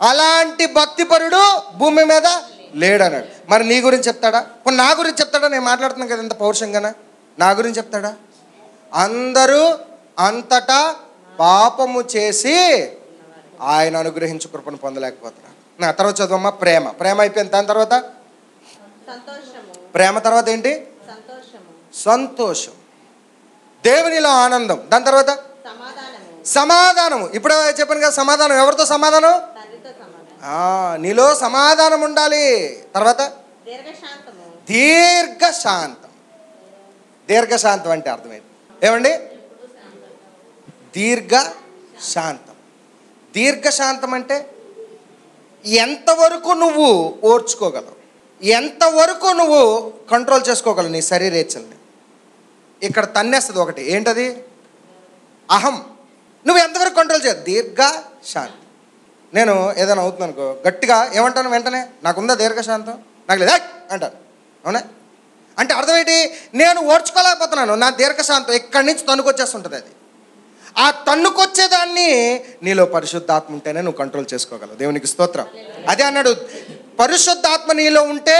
అలాంటి భక్తిపరుడు భూమి మీద లేడన్నాడు. మరి నీ గురించి చెప్తాడా? కొన్ని నా గురించి చెప్తాడా? నేను మాట్లాడుతున్నాను కదా ఎంత పౌరుషంగానా. నా గురించి చెప్తాడా? అందరూ అంతటా పాపము చేసి ఆయన అనుగ్రహించు కృపను పొందలేకపోతున్నారు. నా తర్వాత చదువమ్మా. ప్రేమ అయిపోయింది. దాని తర్వాత ప్రేమ తర్వాత ఏంటి? సంతోషం. దేవునిలో ఆనందం. దాని తర్వాత సమాధానము. ఇప్పుడే చెప్పాను కదా సమాధానం. ఎవరితో సమాధానం? నీలో సమాధానం ఉండాలి. తర్వాత దీర్ఘశాంతం. దీర్ఘశాంతం అంటే అర్థమైంది ఏమండి? దీర్ఘశాంతం అంటే ఎంతవరకు నువ్వు ఓర్చుకోగలవు, ఎంతవరకు నువ్వు కంట్రోల్ చేసుకోగలవు నీ శరీరేచ్ఛల్ని. ఇక్కడ తన్నేస్తుంది ఒకటి. ఏంటది? అహం. నువ్వు ఎంతవరకు కంట్రోల్ చేయాలి? దీర్ఘశాంతం. నేను ఏదైనా అవుతుంది అనుకో, గట్టిగా ఏమంటాను వెంటనే? నాకుందా దీర్ఘశాంతం? నాకు లేదా అంటాను. అవునా? అంటే అర్థం ఏంటి? నేను ఓర్చుకోలేకపోతున్నాను, నా దీర్ఘశాంతం ఇక్కడి నుంచి తన్నుకొచ్చేస్తుంటుంది. అది ఆ తన్నుకొచ్చేదాన్ని నీలో పరిశుద్ధాత్మ ఉంటేనే నువ్వు కంట్రోల్ చేసుకోగలవు. దేవునికి స్తోత్రం. అదే అన్నాడు, పరిశుద్ధాత్మ నీలో ఉంటే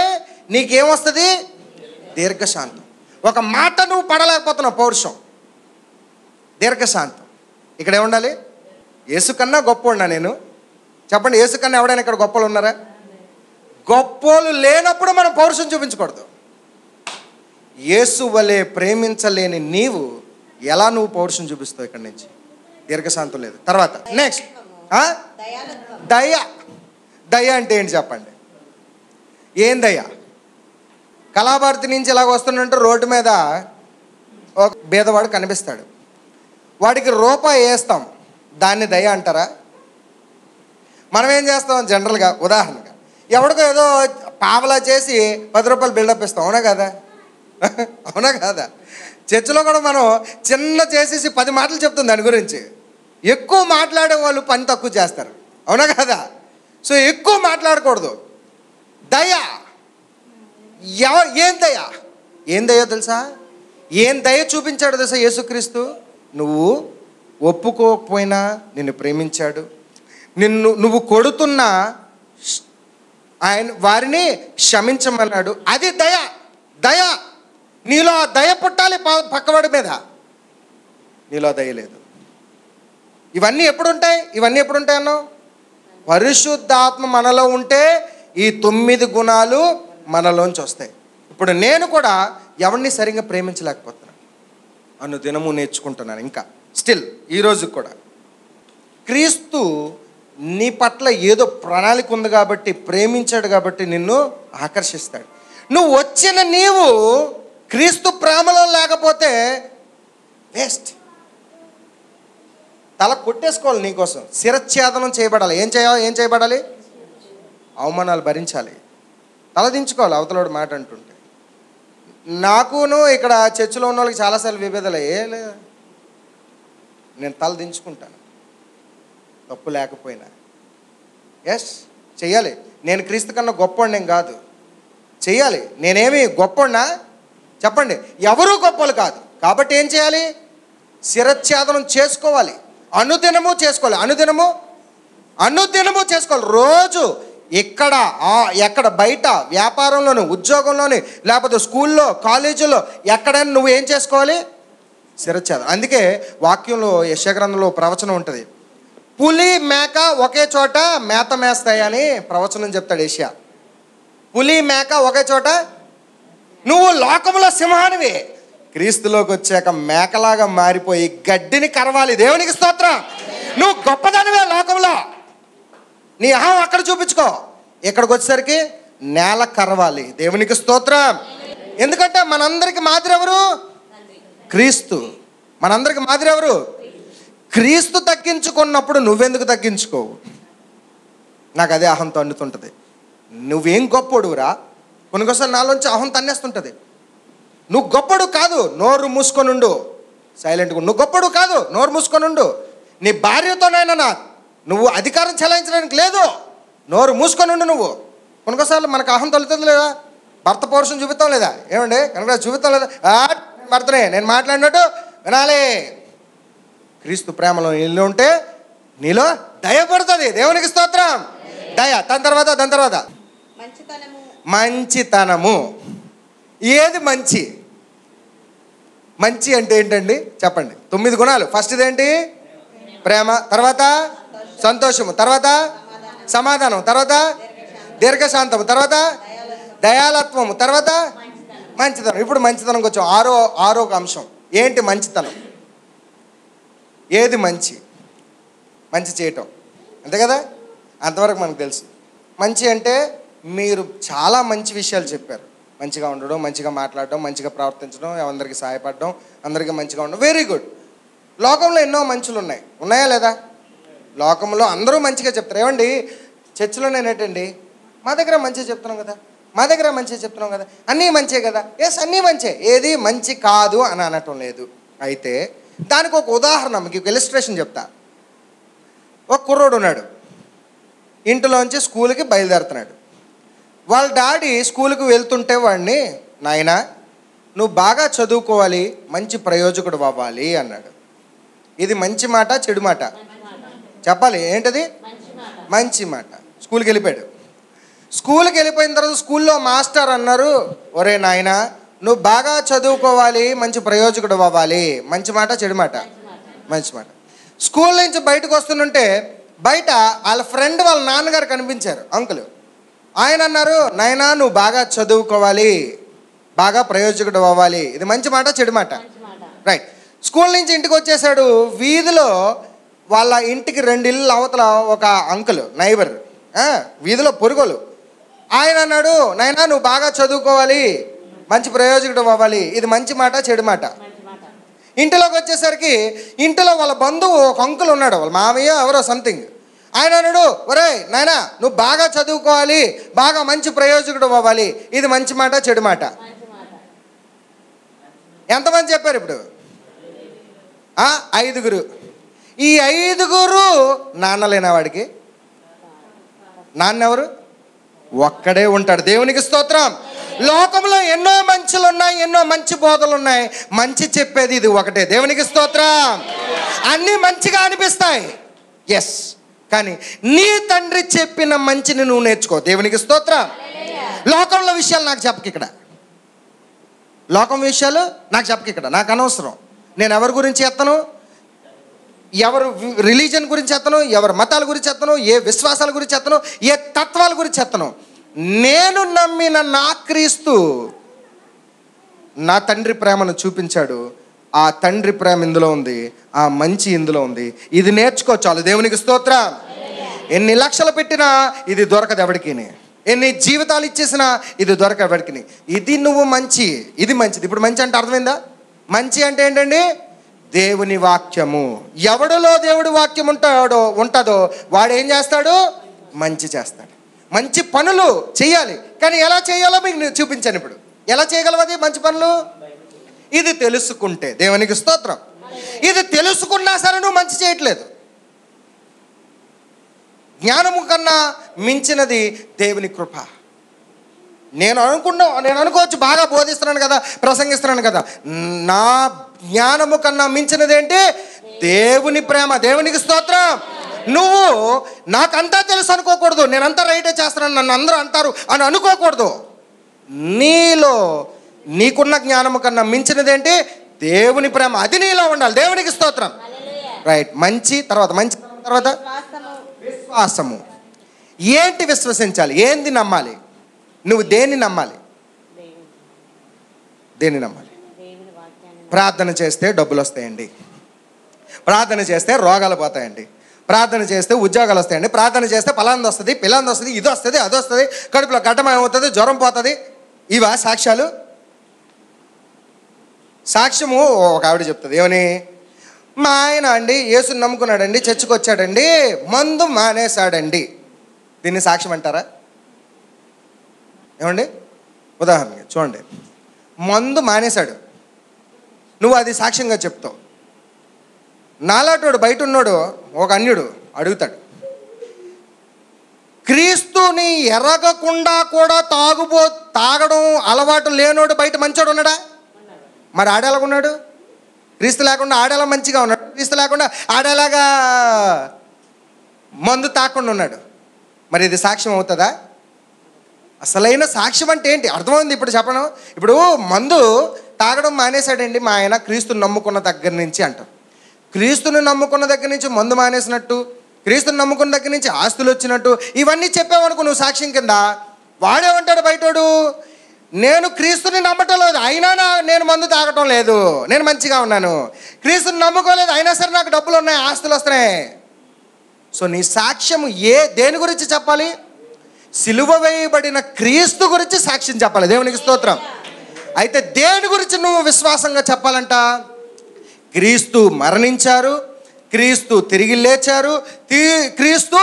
నీకేమొస్తుంది? దీర్ఘశాంతం. ఒక మాట నువ్వు పడలేకపోతున్నావు, పౌరుషం, దీర్ఘశాంతం. ఇక్కడ ఏముండాలి? యేసు కన్నా గొప్ప నేను చెప్పండి. యేసు కన్నా ఎవడైనా ఇక్కడ గొప్పలు ఉన్నారా? గొప్పలు లేనప్పుడు మనం పౌరుషం చూపించకూడదు. యేసు వలె ప్రేమించలేని నీవు ఎలా నువ్వు పౌరుషం చూపిస్తావు? ఇక్కడి నుంచి దీర్ఘశాంతం లేదు. తర్వాత నెక్స్ట్ దయ. దయ అంటే ఏంటి చెప్పండి? ఏం దయ? కళాభారతి నుంచి ఇలాగ వస్తుందంటే రోడ్డు మీద ఒక బీదవాడు కనిపిస్తాడు, వాడికి రూపాయి వేస్తాం, దాన్ని దయ అంటారా? మనం ఏం చేస్తాం జనరల్గా? ఉదాహరణగా ఎవడికో ఏదో పావలా చేసి 10 రూపాయలు బిల్డప్ ఇస్తాం, అవునా కదా? అవునా కాదా? చర్చిలో కూడా మనం చిన్న చేసేసి 10 మాటలు చెప్తుంది దాని గురించి. ఎక్కువ మాట్లాడే వాళ్ళు పని తక్కువ చేస్తారు, అవునా కదా? సో ఎక్కువ మాట్లాడకూడదు. దయ. ఏం దయ? ఏం దయ తెలుసా? ఏం దయ చూపించాడు తెలుసా యేసుక్రీస్తు? నువ్వు ఒప్పుకోకపోయినా నిన్ను ప్రేమించాడు. నువ్వు కొడుతున్నా ఆయన వారిని క్షమించమన్నాడు. అది దయ. దయ. నీలో ఆ దయ పుట్టాలి పక్కవాడి మీద. నీలో దయ లేదు. ఇవన్నీ ఎప్పుడుంటాయి? ఇవన్నీ ఎప్పుడుంటాయి అన్నావు? పరిశుద్ధాత్మ మనలో ఉంటే ఈ 9 గుణాలు మనలోంచి వస్తాయి. ఇప్పుడు నేను కూడా ఎవరిని సరిగ్గా ప్రేమించలేకపోతున్నాను, అనుదినము నేర్చుకుంటున్నాను. ఇంకా స్టిల్ ఈరోజు కూడా క్రీస్తు నీ పట్ల ఏదో ప్రణాళిక ఉంది కాబట్టి, ప్రేమించాడు కాబట్టి నిన్ను ఆకర్షిస్తాడు. నువ్వు వచ్చిన నీవు క్రీస్తు ప్రేమలో లేకపోతే వేస్ట్. తల కొట్టేసుకోవాలి నీకోసం, శిరచ్ఛేదనం చేయబడాలి. ఏం చేయబడాలి? అవమానాలు భరించాలి, తల దించుకోవాలి అవతలోడు మాట అంటుంటే. నాకును ఇక్కడ చర్చిలో ఉన్న వాళ్ళకి చాలాసార్లు విభేదాలు లేదు, నేను తల దించుకుంటాను తప్పు లేకపోయినా. ఎస్ చెయ్యాలి. నేను క్రీస్తు కన్నా గొప్పవాడిని నేను కాదు, చెయ్యాలి. నేనేమి గొప్పవాడినా చెప్పండి? ఎవరూ గొప్పలు కాదు. కాబట్టి ఏం చేయాలి? శిరచ్ఛేదనం చేసుకోవాలి, అనుదినము చేసుకోవాలి. అనుదినము చేసుకోవాలి. రోజు ఎక్కడ బయట వ్యాపారంలోను, ఉద్యోగంలోని, లేకపోతే స్కూల్లో, కాలేజీలో ఎక్కడైనా నువ్వు ఏం చేసుకోవాలి? శిరచ్ఛేదం. అందుకే వాక్యంలో యెషయా గ్రంథంలో ప్రవచనం ఉంటుంది, పులి మేక ఒకే చోట మేత మేస్తాయని ప్రవచనం చెప్తాడు యెషయా. పులి మేక ఒకే చోట. నువ్వు లోకంలో సింహానివి, క్రీస్తులోకి వచ్చాక మేకలాగా మారిపోయి గడ్డిని కరవాలి. దేవునికి స్తోత్రం. నువ్వు గొప్పదానివే లోకంలో, నీ అహం అక్కడ చూపించుకో. ఇక్కడికి వచ్చేసరికి నేల కరవాలి. దేవునికి స్తోత్రం. ఎందుకంటే మనందరికి మాదిరి ఎవరు? క్రీస్తు. మనందరికి మాదిరి ఎవరు? క్రీస్తు తగ్గించుకున్నప్పుడు నువ్వెందుకు తగ్గించుకోవు? నాకు అదే అహం తన్నుతుంటుంది. నువ్వేం గొప్పడురా? కొన్నిసార్లు నాలోంచి అహం తన్నేస్తుంటుంది. నువ్వు గొప్పడు కాదు, నోరు మూసుకొనుండు, సైలెంట్గా. నువ్వు గొప్పడు కాదు, నోరు మూసుకొనుండు. నీ భార్యతోనైనా నువ్వు అధికారం చెలాయించడానికి లేదు, నోరు మూసుకొనుండు నువ్వు. కొన్నిసార్లు మనకు అహం తొలుతుంది లేదా? భర్త పౌరుషం చూపిస్తాం లేదా? ఏమండి కనుక చూపిస్తాం లేదా? భర్తనే నేను మాట్లాడినట్టు వినాలి. క్రీస్తు ప్రేమలో నీళ్ళు ఉంటే నీలో దయ పడుతుంది. దేవునికి స్తోత్రం. దయ. దాని తర్వాత మంచితనము. ఏది మంచి? మంచి అంటే ఏంటండి చెప్పండి? 9 గుణాలు. ఫస్ట్ ఇదేంటి? ప్రేమ, తర్వాత సంతోషము, తర్వాత సమాధానం, తర్వాత దీర్ఘశాంతము, తర్వాత దయాలత్వము, తర్వాత మంచితనం. ఇప్పుడు మంచితనంకి వచ్చాం. ఆరో అంశం ఏంటి? మంచితనం. ఏది మంచి? మంచి చేయటం, అంతే కదా? అంతవరకు మనకు తెలుసు. మంచి అంటే మీరు చాలా మంచి విషయాలు చెప్పారు. మంచిగా ఉండడం, మంచిగా మాట్లాడడం, మంచిగా ప్రవర్తించడం, అందరికీ సహాయపడడం, అందరికీ మంచిగా ఉండడం, వెరీ గుడ్. లోకంలో ఎన్నో మంచులు ఉన్నాయా లేదా? లోకంలో అందరూ మంచిగా చెప్తారు. ఏమండి చర్చిలో నేనేటండి, మా దగ్గర మంచిగా చెప్తున్నాం కదా, మా దగ్గర మంచిగా చెప్తున్నాం కదా, అన్నీ మంచే కదా. ఎస్, అన్నీ మంచే. ఏది మంచి కాదు అని అనటం లేదు. అయితే దానికి ఒక ఉదాహరణ, మీకు ఇలిస్ట్రేషన్ చెప్తా. ఒక కుర్రోడు ఉన్నాడు, ఇంటిలోంచి స్కూల్కి బయలుదేరుతున్నాడు. వాళ్ళ డాడీ స్కూల్కి వెళ్తుంటే వాడిని, నాయనా నువ్వు బాగా చదువుకోవాలి, మంచి ప్రయోజకుడు అవ్వాలి అన్నాడు. ఇది మంచి మాట చెడు మాట? చెప్పాలి. ఏంటది? మంచి మాట. స్కూల్కి వెళ్ళిపోయాడు. స్కూల్కి వెళ్ళిపోయిన తర్వాత స్కూల్లో మాస్టర్ అన్నారు, ఒరే నాయనా నువ్వు బాగా చదువుకోవాలి, మంచి ప్రయోజకుడు అవ్వాలి. మంచి మాట చెడు మాట? మంచి మాట. స్కూల్ నుంచి బయటకు వస్తుంటే బయట వాళ్ళ ఫ్రెండ్ వాళ్ళ నాన్నగారు కనిపించారు, అంకులు. ఆయన అన్నారు, నాయనా నువ్వు బాగా చదువుకోవాలి, బాగా ప్రయోజకుడు అవ్వాలి. ఇది మంచి మాట చెడు మాట? రైట్. స్కూల్ నుంచి ఇంటికి వచ్చేసాడు. వీధిలో వాళ్ళ ఇంటికి 2 ఇళ్ళు అవతల ఒక అంకుల్, నైబర్, వీధిలో పొరుగులు. ఆయన అన్నాడు, నాయనా నువ్వు బాగా చదువుకోవాలి, మంచి ప్రయోజకుడు అవ్వాలి. ఇది మంచి మాట చెడు మాట? ఇంటిలోకి వచ్చేసరికి ఇంటిలో వాళ్ళ బంధువు ఒక అంకుల్ ఉన్నాడు, వాళ్ళ మామయ్య ఎవరో సంథింగ్. ఆయన అన్నాడు, ఒరే నాయనా నువ్వు బాగా చదువుకోవాలి, బాగా మంచి ప్రయోజకుడు అవ్వాలి. ఇది మంచి మాట చెడు మాట? ఎంతమంది చెప్పారు ఇప్పుడు? 5. ఈ 5 నాన్నలేనా వాడికి? నాన్న ఎవరు? ఒక్కడే ఉంటాడు. దేవునికి స్తోత్రం. లోకంలో ఎన్నో మంచులు ఉన్నాయి, ఎన్నో మంచి బోధలు ఉన్నాయి. మంచి చెప్పేది ఇది ఒకటే. దేవునికి స్తోత్రం. అన్నీ మంచిగా అనిపిస్తాయి, ఎస్. కానీ నీ తండ్రి చెప్పిన మంచిని నువ్వు నేర్చుకో. దేవునికి స్తోత్రం. లోకంలో విషయాలు నాకు చెప్పక ఇక్కడ. లోకం విషయాలు నాకు చెప్పక ఇక్కడ. నాకు అనవసరం. నేను ఎవరి గురించి ఎత్తను, ఎవరు రిలీజన్ గురించి ఎత్తను, ఎవరి మతాల గురించి ఎత్తను, ఏ విశ్వాసాల గురించి ఎత్తను, ఏ తత్వాల గురించి ఎత్తను. నేను నమ్మిన నా క్రీస్తు నా తండ్రి ప్రేమను చూపించాడు. ఆ తండ్రి ప్రేమ ఇందులో ఉంది, ఆ మంచి ఇందులో ఉంది. ఇది నేర్చుకో చాలు. దేవునికి స్తోత్రం. ఎన్ని లక్షలు పెట్టినా ఇది దొరకదు ఎవడికి. ఎన్ని జీవితాలు ఇచ్చేసినా ఇది దొరకదు ఎవడికి. ఇది నువ్వు మంచి, ఇది మంచిది. ఇప్పుడు మంచి అంటే అర్థమైందా? మంచి అంటే ఏంటండి? దేవుని వాక్యము. ఎవడిలో దేవుడి వాక్యం ఉంటుందో వాడు ఏం చేస్తాడు? మంచి చేస్తాడు. మంచి పనులు చేయాలి. కానీ ఎలా చేయాలో మీకు చూపించాను ఇప్పుడు. ఎలా చేయగలవది మంచి పనులు? ఇది తెలుసుకుంటే. దేవునికి స్తోత్రం. ఇది తెలుసుకున్నా సరే నువ్వు మంచి చేయట్లేదు. జ్ఞానము కన్నా మించినది దేవుని కృప. నేను అనుకోవచ్చు బాగా బోధిస్తున్నాను కదా, ప్రసంగిస్తున్నాను కదా. నా జ్ఞానము కన్నా మించినది ఏంటి? దేవుని ప్రేమ. దేవునికి స్తోత్రం. నువ్వు నాకంతా తెలుసు అనుకోకూడదు. నేనంతా రైటే చేస్తున్నాను, నన్ను అందరూ అంటారు అని అనుకోకూడదు. నీలో నీకున్న జ్ఞానము కన్నా మించినదేంటి? దేవుని ప్రేమ. అది నీలో ఉండాలి. దేవునికి స్తోత్రం. రైట్. మంచి తర్వాత విశ్వాసము. ఏంటి విశ్వసించాలి? ఏంది నమ్మాలి? నువ్వు దేన్ని నమ్మాలి? దేన్ని నమ్మాలి? ప్రార్థన చేస్తే డబ్బులు వస్తాయండి, ప్రార్థన చేస్తే రోగాలు పోతాయండి, ప్రార్థన చేస్తే ఉద్యోగాలు వస్తాయండి, ప్రార్థన చేస్తే పలాంది వస్తుంది, పిల్లంది వస్తుంది, ఇది వస్తుంది, అది వస్తుంది, కడుపులో గడ్డమవుతుంది, జ్వరం పోతుంది. ఇవా సాక్ష్యాలు? సాక్ష్యము ఒక ఆవిడ చెప్తుంది. ఏమని? మా ఆయన అండి యేసుని నమ్ముకున్నాడండి, చర్చికి వచ్చాడండి, మందు మానేశాడండి. దీన్ని సాక్ష్యం అంటారా? ఏమండి? ఉదాహరణకి చూడండి, మందు మానేశాడు, నువ్వు అది సాక్ష్యంగా చెప్తావు. నాలాటోడు బయట ఉన్నాడు, ఒక అన్యుడు అడుగుతాడు, క్రీస్తుని ఎరగకుండా కూడా తాగడం అలవాటు లేనోడు బయట మంచోడు ఉన్నాడా? మరి ఆడేలాగున్నాడు? క్రీస్తు లేకుండా ఆడేలా మంచిగా ఉన్నాడు, క్రీస్తు లేకుండా ఆడేలాగా మందు తాకుండా ఉన్నాడు. మరి ఇది సాక్ష్యం అవుతుందా? అసలైన సాక్ష్యం అంటే ఏంటి? అర్థమైంది ఇప్పుడు చెప్పను. ఇప్పుడు మందు తాగడం మానేశాడండి మా ఆయన క్రీస్తుని నమ్ముకున్న దగ్గర నుంచి అంటారు. క్రీస్తుని నమ్ముకున్న దగ్గర నుంచి మందు మానేసినట్టు, క్రీస్తుని నమ్ముకున్న దగ్గర నుంచి ఆస్తులు వచ్చినట్టు ఇవన్నీ చెప్పావనుకో నువ్వు సాక్ష్యం కింద. వాడేమంటాడు బయటోడు? నేను క్రీస్తుని నమ్మటం లేదు, అయినా నేను మందు తాగటం లేదు, నేను మంచిగా ఉన్నాను. క్రీస్తుని నమ్ముకోలేదు, అయినా సరే నాకు డబ్బులు ఉన్నాయి, ఆస్తులు వస్తున్నాయి. సో నీ సాక్ష్యం దేని గురించి చెప్పాలి? సిలువ వేయబడిన క్రీస్తు గురించి సాక్ష్యం చెప్పాలి. దేవునికి స్తోత్రం. అయితే దేని గురించి నువ్వు విశ్వాసంగా చెప్పాలంట? క్రీస్తు మరణించారు, క్రీస్తు తిరిగి లేచారు, క్రీస్తు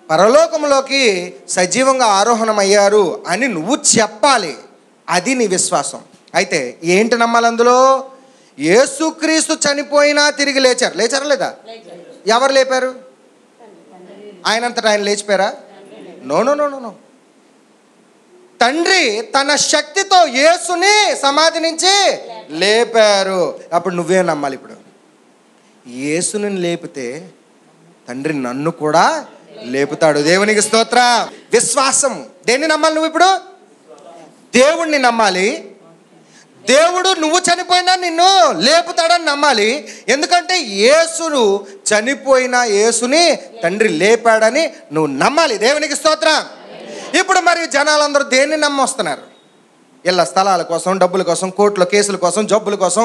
పరలోకంలోకి సజీవంగా ఆరోహణమయ్యారు అని నువ్వు చెప్పాలి. అది నీ విశ్వాసం. అయితే ఏంటి నమ్మాలి అందులో? యేసుక్రీస్తు చనిపోయినా తిరిగి లేచారు. లేచారా లేదా? ఎవరు లేపారు? ఆయనంతటా ఆయన లేచిపోయారా? No no no no no. తండ్రి తన శక్తితో యేసుని సమాధి నుంచి లేపారు. అప్పుడు నువ్వే నమ్మాలి. ఇప్పుడు యేసుని లేపితే తండ్రి నన్ను కూడా లేపుతాడు. దేవునికి స్తోత్రం. విశ్వాసం. దేన్ని నమ్మాలి నువ్వు? ఇప్పుడు దేవుణ్ణి నమ్మాలి. దేవుడు నువ్వు చనిపోయినా నిన్ను లేపుతాడని నమ్మాలి. ఎందుకంటే యేసును చనిపోయిన యేసుని తండ్రి లేపాడని నువ్వు నమ్మాలి. దేవునికి స్తోత్రం. ఇప్పుడు మరి జనాలందరూ దేన్ని నమ్మొస్తున్నారు? ఇళ్ళ స్థలాల కోసం, డబ్బుల కోసం, కోర్టుల కేసుల కోసం, జబ్బుల కోసం,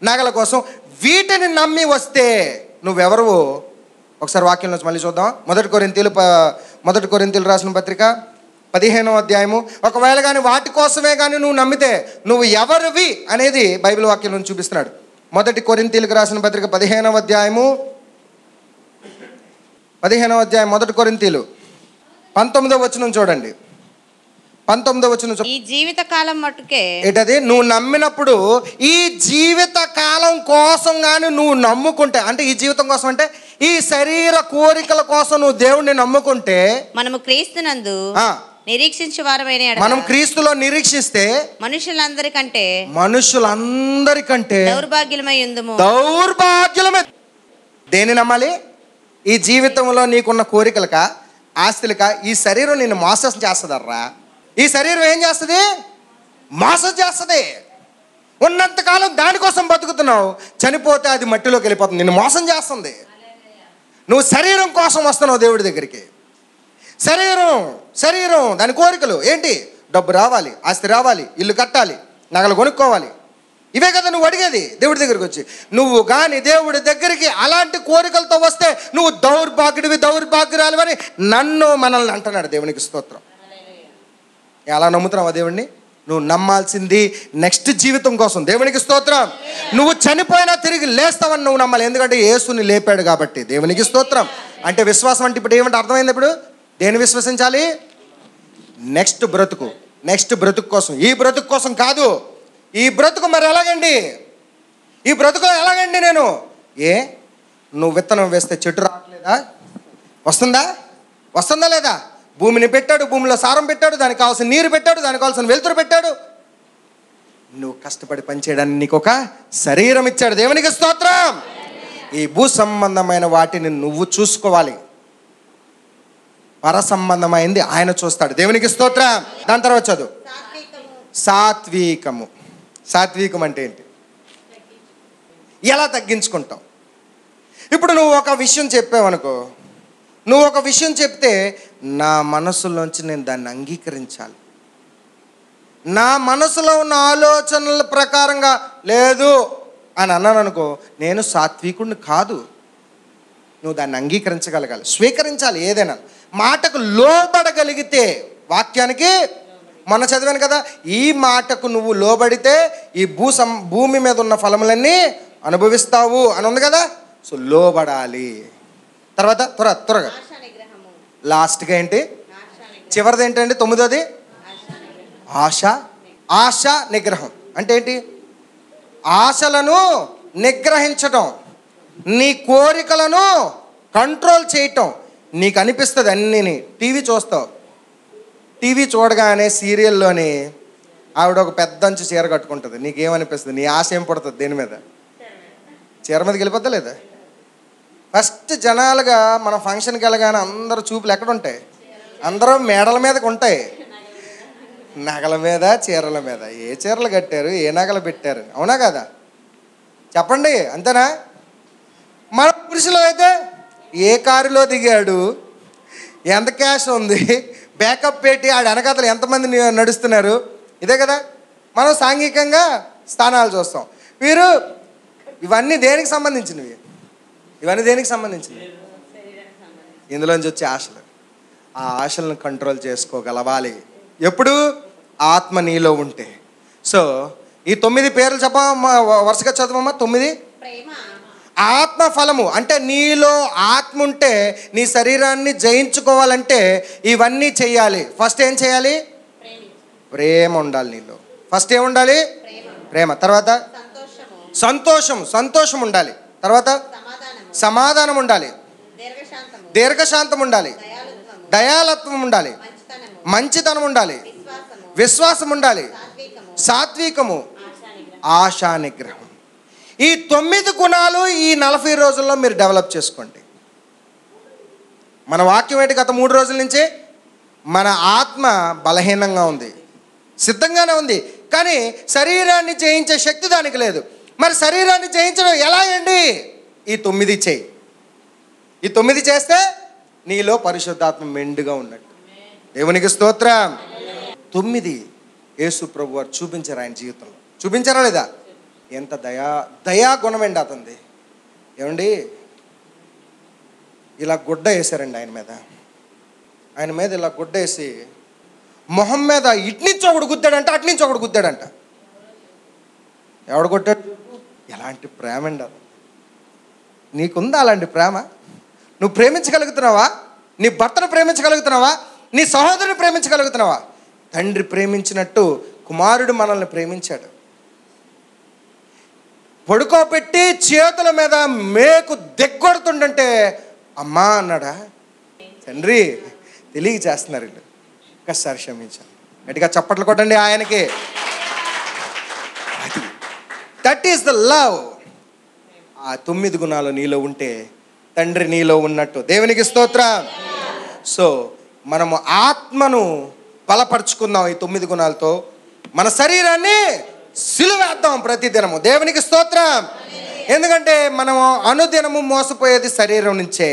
నగల కోసం, వీటిని నమ్మి వస్తే నువ్వెవరు? ఒకసారి వాక్యం నుంచి మళ్ళీ చూద్దాం. మొదటి కొరింథీయులు రాసిన పత్రిక 15వ అధ్యాయము. ఒకవేళ కానీ వాటి కోసమే కానీ నువ్వు నమ్మితే నువ్వు ఎవరివి అనేది బైబిల్ వాక్యం నుంచి చూపిస్తున్నాడు. మొదటి కొరింథీయులకు రాసిన పత్రిక 15వ అధ్యాయము మొదటి కొరింథీయులు 19వ వచనం చూడండి. 19వ వచనం. ఈ జీవిత కాలం మట్టుకే ఏంటది? నువ్వు నమ్మినప్పుడు ఈ జీవిత కాలం కోసం కానీ నువ్వు నమ్ముకుంటే, అంటే ఈ జీవితం కోసం అంటే ఈ శరీర కోరికల కోసం నువ్వు దేవుణ్ణి నమ్ముకుంటే, మనము క్రీస్తునందు నిరీక్షించే వారమైన మనం క్రీస్తులో నిరీక్షిస్తే మనుషులందరికంటే దౌర్భాగ్యులమే. దేని నమ్మాలి? ఈ జీవితంలో నీకున్న కోరికలక, ఆస్తులక ఈ శరీరం నిన్ను మోసం చేస్తుందర్రా. ఈ శరీరం ఏం చేస్తుంది? మోసం చేస్తుంది. ఉన్నంతకాలం దానికోసం బతుకుతున్నావు, చనిపోతే అది మట్టిలోకి వెళ్ళిపోతుంది. నిన్ను మోసం చేస్తుంది. నువ్వు శరీరం కోసం వస్తున్నావు దేవుడి దగ్గరికి. శరీరం దాని కోరికలు ఏంటి? డబ్బు రావాలి, ఆస్తి రావాలి, ఇల్లు కట్టాలి, నగలు కొనుక్కోవాలి. ఇవే కదా నువ్వు అడిగేది దేవుడి దగ్గరికి వచ్చి. నువ్వు కానీ దేవుడి దగ్గరికి అలాంటి కోరికలతో వస్తే నువ్వు దౌర్భాగ్యురాలు అని మనల్ని అంటున్నాడు. దేవునికి స్తోత్రం. ఎలా నమ్ముతున్నావు దేవుడిని? నువ్వు నమ్మాల్సింది నెక్స్ట్ జీవితం కోసం. దేవునికి స్తోత్రం. నువ్వు చనిపోయినా తిరిగి లేస్తావని నువ్వు నమ్మాలి. ఎందుకంటే యేసుని లేపాడు కాబట్టి. దేవునికి స్తోత్రం. అంటే విశ్వాసం అంటే ఇప్పుడు ఏమంటే అర్థమైంది? ఇప్పుడు దేని విశ్వసించాలి? నెక్స్ట్ బ్రతుకు కోసం. ఈ బ్రతుకు కోసం కాదు. ఈ బ్రతుకు మరి ఎలాగండి? ఈ బ్రతుకులో ఎలాగండి నేను? నువ్వు విత్తనం వేస్తే చెట్టు రావట్లేదా? వస్తుందా లేదా? భూమిని పెట్టాడు, భూమిలో సారం పెట్టాడు, దానికి కావాల్సిన నీరు పెట్టాడు, దానికి కావాల్సిన వెలుతురు పెట్టాడు. నువ్వు కష్టపడి పనిచేయడానికి నీకు ఒక శరీరం ఇచ్చాడు. దేవునికి స్తోత్రం. ఈ భూ సంబంధమైన వాటిని నువ్వు చూసుకోవాలి. పర సంబంధమైంది ఆయన చూస్తాడు. దేవునికి స్తోత్రం. దాని తర్వాత చదువు. సాత్వికం అంటే ఏంటి? ఎలా తగ్గించుకుంటావు? ఇప్పుడు నువ్వు ఒక విషయం చెప్పావనుకో, నువ్వు ఒక విషయం చెప్తే నా మనసులోంచి నేను దాన్ని అంగీకరించాలి. నా మనసులో ఉన్న ఆలోచనల ప్రకారంగా లేదు అని అన్నాను అనుకో, నేను సాత్వికుడిని కాదు. నువ్వు దాన్ని అంగీకరించగలగాలి, స్వీకరించాలి. ఏదైనా మాటకు లోబడగలిగితే, వాక్యానికి మొన్న చదివాను కదా, ఈ మాటకు నువ్వు లోబడితే ఈ భూమి మీద ఉన్న ఫలములన్నీ అనుభవిస్తావు అని ఉంది కదా. సో లోబడాలి. తర్వాత త్వరగా లాస్ట్గా ఏంటి? చివరిది ఏంటండి? 9వది ఆశ నిగ్రహం. అంటే ఏంటి? ఆశలను నిగ్రహించటం, నీ కోరికలను కంట్రోల్ చేయటం. నీకు అనిపిస్తుంది అన్నీ. టీవీ చూస్తావు, టీవీ చూడగానే సీరియల్లోని ఆవిడ ఒక పెద్ద అంచు చీర కట్టుకుంటుంది. నీకేమనిపిస్తుంది? నీ ఆశ ఏం పడుతుంది? దేని మీద? చీర మీదకి వెళ్ళిపోద్దా లేదా? ఫస్ట్ జనాలుగా మన ఫంక్షన్కి వెళ్ళగానే అందరూ చూపులు ఎక్కడ ఉంటాయి? అందరూ మేడల మీదకి ఉంటాయి, నగల మీద, చీరల మీద. ఏ చీరలు కట్టారు, ఏ నగలు పెట్టారు? అవునా కదా? చెప్పండి. అంతేనా? మన పురుషులు అయితే ఏ కారులో దిగాడు, ఎంత క్యాష్ ఉంది, బ్యాకప్ పెట్టి ఆడ వెనకాతలు ఎంతమంది నడుస్తున్నారు, ఇదే కదా. మనం సాంఘికంగా స్థానాలు చూస్తాం. వీరు ఇవన్నీ దేనికి సంబంధించినవి? ఇందులోంచి వచ్చే ఆశలు. ఆ ఆశలను కంట్రోల్ చేసుకోగలవాలి ఎప్పుడు? ఆత్మ నీలో ఉంటే. సో ఈ 9 పేర్లు చెప్పమ్మా, వరుసగా చదవమ్మా. 9 ఆత్మ ఫలము. అంటే నీలో ఆత్మ ఉంటే నీ శరీరాన్ని జయించుకోవాలంటే ఇవన్నీ చెయ్యాలి. ఫస్ట్ ఏం చేయాలి? ప్రేమ ఉండాలి నీలో. ఫస్ట్ ఏముండాలి? ప్రేమ. తర్వాత సంతోషం ఉండాలి. తర్వాత సమాధానం ఉండాలి, దీర్ఘశాంతం ఉండాలి, దయాలత్వం ఉండాలి, మంచితనం ఉండాలి, విశ్వాసం ఉండాలి, సాత్వికము, ఆశా నిగ్రహం. ఈ 9 గుణాలు ఈ 40 రోజుల్లో మీరు డెవలప్ చేసుకోండి. మన వాక్యం ఏంటి? గత 3 రోజుల నుంచి మన ఆత్మ బలహీనంగా ఉంది, సిద్ధంగానే ఉంది, కానీ శరీరాన్ని జయించే శక్తి దానికి లేదు. మరి శరీరాన్ని జయించడం ఎలా అండి? ఈ 9 చేయి. ఈ 9 చేస్తే నీలో పరిశుద్ధాత్మ మెండుగా ఉన్నట్టు. దేవునికి స్తోత్రం. 9 యేసు ప్రభు వారు చూపించారు ఆయన జీవితంలో. చూపించారా లేదా? ఎంత దయా గుణం అండి అతనిది. ఏమండి, ఇలా గుడ్డ వేసారండి ఆయన మీద ఇలా గుడ్డ వేసి మొహం మీద ఇట్నుంచి ఒకడు గుద్దాడంట, అట్నుంచి ఒకడు గుద్దాడంట. ఎవడు కొట్టాడు? ఎలాంటి ప్రేమ అండి అది? నీకుందా అలాంటి ప్రేమ? నువ్వు ప్రేమించగలుగుతున్నావా? నీ భర్తను ప్రేమించగలుగుతున్నావా? నీ సహోదరుని ప్రేమించగలుగుతున్నావా? తండ్రి ప్రేమించినట్టు కుమారుడు మనల్ని ప్రేమించాడు. పడుకోబెట్టి చేతుల మీద మేకు దిగ్గొడుతుండంటే అమ్మా అన్నాడా? తండ్రి తెలియ చేస్తున్నారు వీళ్ళు. ఒక్కసారి క్షమించాను. గట్టిగా చప్పట్లు కొట్టండి ఆయనకి. That is the love. ఆ 9 గుణాలు నీలో ఉంటే తండ్రి నీలో ఉన్నట్టు. దేవునికి స్తోత్రం. సో మనము ఆత్మను బలపరుచుకుందాం ఈ 9 గుణాలతో. మన శరీరాన్ని సిలువేద్దాం ప్రతిదినము. దేవునికి స్తోత్రం. ఎందుకంటే మనము అనుదినము మోసపోయేది శరీరం నుంచే.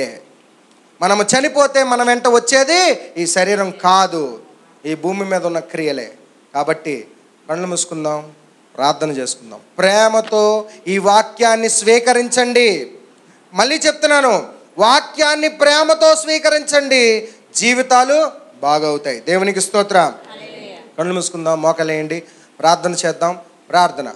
మనము చనిపోతే మన వెంట వచ్చేది ఈ శరీరం కాదు, ఈ భూమి మీద ఉన్న క్రియలే. కాబట్టి కళ్ళు మూసుకుందాం, ప్రార్థన చేసుకుందాం. ప్రేమతో ఈ వాక్యాన్ని స్వీకరించండి. మళ్ళీ చెప్తున్నాను, వాక్యాన్ని ప్రేమతో స్వీకరించండి, జీవితాలు బాగవుతాయి. దేవునికి స్తోత్రం. కళ్ళు మూసుకుందాం, మోకలేయండి, ప్రార్థన చేద్దాం. ప్రార్థన.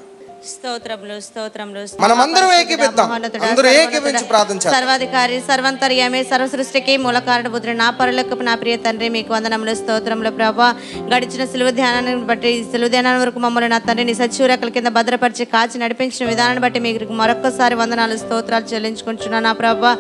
స్తోత్రములు స్తోత్రములు. మనమందరం ఏకీపిద్దాం. అందరూ ఏకీపించి ప్రార్థన చేద్దాం. సర్వాధికారి సర్వంతర్యామి సర్వ సృష్టికి మూల కారణపుత్రుడు నా పరలోకపు నా ప్రియ తండ్రి, మీకు వందనములు స్తోత్రములు ప్రభా. గడిచిన సిలువ ధ్యానాన్ని బట్టి, సిలువ ధ్యానం వరకు మమ్మల్ని నా తండ్రి నీ సచివరెక్కల కింద భద్రపరిచి కాచి నడిపించిన విధానాన్ని బట్టి మీకు మరొక్కసారి వందనాలు స్తోత్రాలు చెల్లించుకుంటున్నాను నా ప్రభా.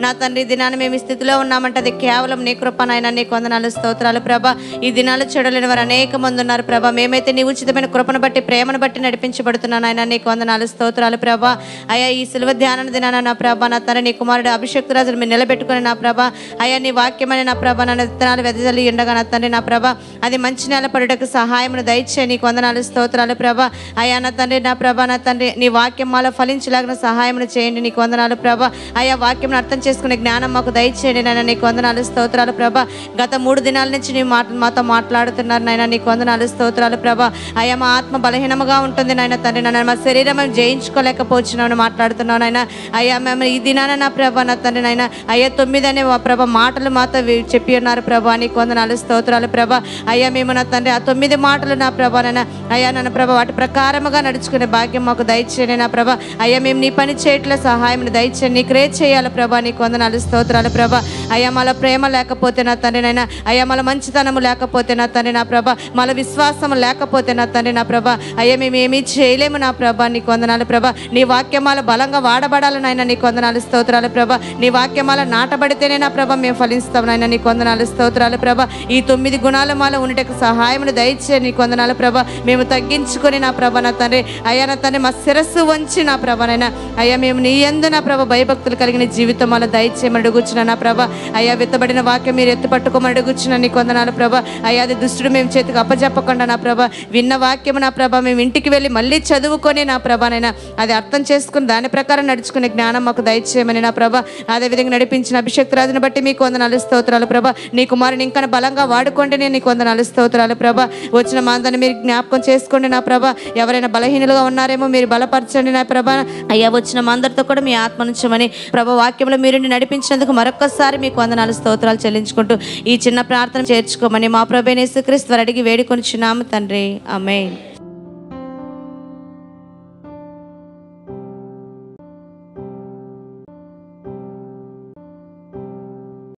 నా తండ్రి, ఈ దినాన్ని మేము ఈ స్థితిలో ఉన్నామంటే అది కేవలం నీ కృప నాయన. నీకు వందనాలు స్తోత్రాలు ప్రభా. ఈ దినాలు చెడలేని వారు అనేక మంది ఉన్నారు ప్రభా. మేమైతే నీ ఉచితమైన కృపను బట్టి, ప్రేమను బట్టి నడిపించబడుతున్నాను ఆయన. నీకు వందనాలు స్తోత్రాలు ప్రభా. అయ్యా, ఈ సిలువ ధ్యాన దినాన నా ప్రభా నా తండ్రి, నీ కుమారుడు అభిషేక్ రాజును మీరు నిలబెట్టుకుని నా ప్రభా, అయ్యా నీ వాక్యమని నా ప్రభా నన్ను విత్తనాలు వెదజల్లి ఉండగా నా తండ్రి నా ప్రభా, అది మంచి నేల పడుటకు సహాయమును దయచే. నీకు వందనాలు స్తోత్రాలు ప్రభా. అయ్యా నా తండ్రి నా ప్రభా నా తండ్రి, నీ వాక్యం మాలో ఫలించలాగిన సహాయమును చేయండి. నీకు వందనాలు ప్రభా. అయ్యా, వాక్యం అర్థం చేసుకునే జ్ఞానం మాకు దయచేయండి నాయన. నీకు వందనాలు స్తోత్రాలు ప్రభా. గత 3 దినాల నుంచి నీ మాతో మాట్లాడుతున్నారు నాయన. నీకు వందనాలు స్తోత్రాలు ప్రభా. అయ్యా, మా ఆత్మ బలహీనముగా ఉంటుంది నాయన తండ్రి. నాయన మా శరీరం మేము జయించుకోలేకపోతున్నామని మాట్లాడుతున్నావు నాయన. అయ్యా, మేము ఈ దినాన నా ప్రభా నా తండ్రి నాయన, అయ్యా 9 అనే ప్రభా మాటలు మాతో చెప్పి ఉన్నారు ప్రభా. నీకు వందనాలు స్తోత్రాలు ప్రభా. అయ్యా, మేము నా తండ్రి ఆ 9 మాటలు నా ప్రభా నాయన, అయ్యా నన్ను ప్రభా వాటి ప్రకారముగా నడుచుకునే భాగ్యం మాకు దయచేయండి నా ప్రభా. అయ్యా, మేము నీ పని చేయట్లే సహాయం దయచేయండి. నీ క్రియ చేయాలి ప్రభా. నీకు వందనాలు స్తోత్రాలు ప్రభా. అయ్యా, మాలో ప్రేమ లేకపోతే నా తండ్రి నాయన, అయ్యా మాలో మంచితనము లేకపోతే నా తండ్రి నా ప్రభా, మాలో విశ్వాసము లేకపోతే నా తండ్రి నా ప్రభా, అయ్యా మేము ఏమీ చేయలేము నా ప్రభా. నీకు వందనాలు ప్రభా. నీ వాక్యమాల బలంగా వాడబడాలి నాయన. నీకు వందనాలు స్తోత్రాలు ప్రభా. నీ వాక్యమాల నాటబడితేనే నా ప్రభా మేము ఫలిస్తాం నాయన. నీకు వందనాలు స్తోత్రాలు ప్రభా. ఈ 9 గుణాల మాల ఉండటకు సహాయమును దయచే. నీకు వందనాలు ప్రభా. మేము తగ్గించుకొని నా ప్రభా నా తండ్రి, అయ్యా నా తండ్రి మా శిరస్సు వంచి నా ప్రభా నైనా, అయ్యా మేము నీ యందు నా ప్రభా భయభక్తులు కలిగిన జీవితం అలా దయచేయమని అడుగుచున్నా నా ప్రభా. అయ్యా, విత్తబడిన వాక్యం మీరు ఎత్తి పట్టుకోమని అడుగుచున్నా. నీకు వందనాలు ప్రభా. అయ్యా, అది దుష్టుడు మేము చేతికి అప్పచెప్పకుండా నా ప్రభా, విన్న వాక్యం నా ప్రభా మేము ఇంటికి వెళ్ళి మళ్ళీ చదువుకొని నా ప్రభానైనా అది అర్థం చేసుకుని దాని ప్రకారం నడుచుకునే జ్ఞానం మాకు దయచేయమని నా ప్రభా. అదేవిధంగా నడిపించిన అభిషేక్ రాజుని బట్టి మీకు వందనాలు స్తోత్రాలు ప్రభా. నీ కుమారుని ఇంకా బలంగా వాడుకోండి. నేను నీకు వందనాలు స్తోత్రాలు ప్రభా. వచ్చిన మాందాన్ని మీరు జ్ఞాపకం చేసుకోండి నా ప్రభా. ఎవరైనా బలహీనులుగా ఉన్నారేమో మీరు బలపరచండి నా ప్రభా. అయ్యా, వచ్చిన మందరితో కూడా మీ ఆత్మనుంచమని ప్రభా వాక్యంలో మీరు నడిపించినందుకు మరొక్కసారి మీకు వందనాలు స్తోత్రాలు చెల్లించుకుంటూ ఈ చిన్న ప్రార్థన చేర్చుకోమని మా ప్రభువైన యేసుక్రీస్తు అడిగి వేడుకొనిచున్నాము తండ్రి. ఆమేన్.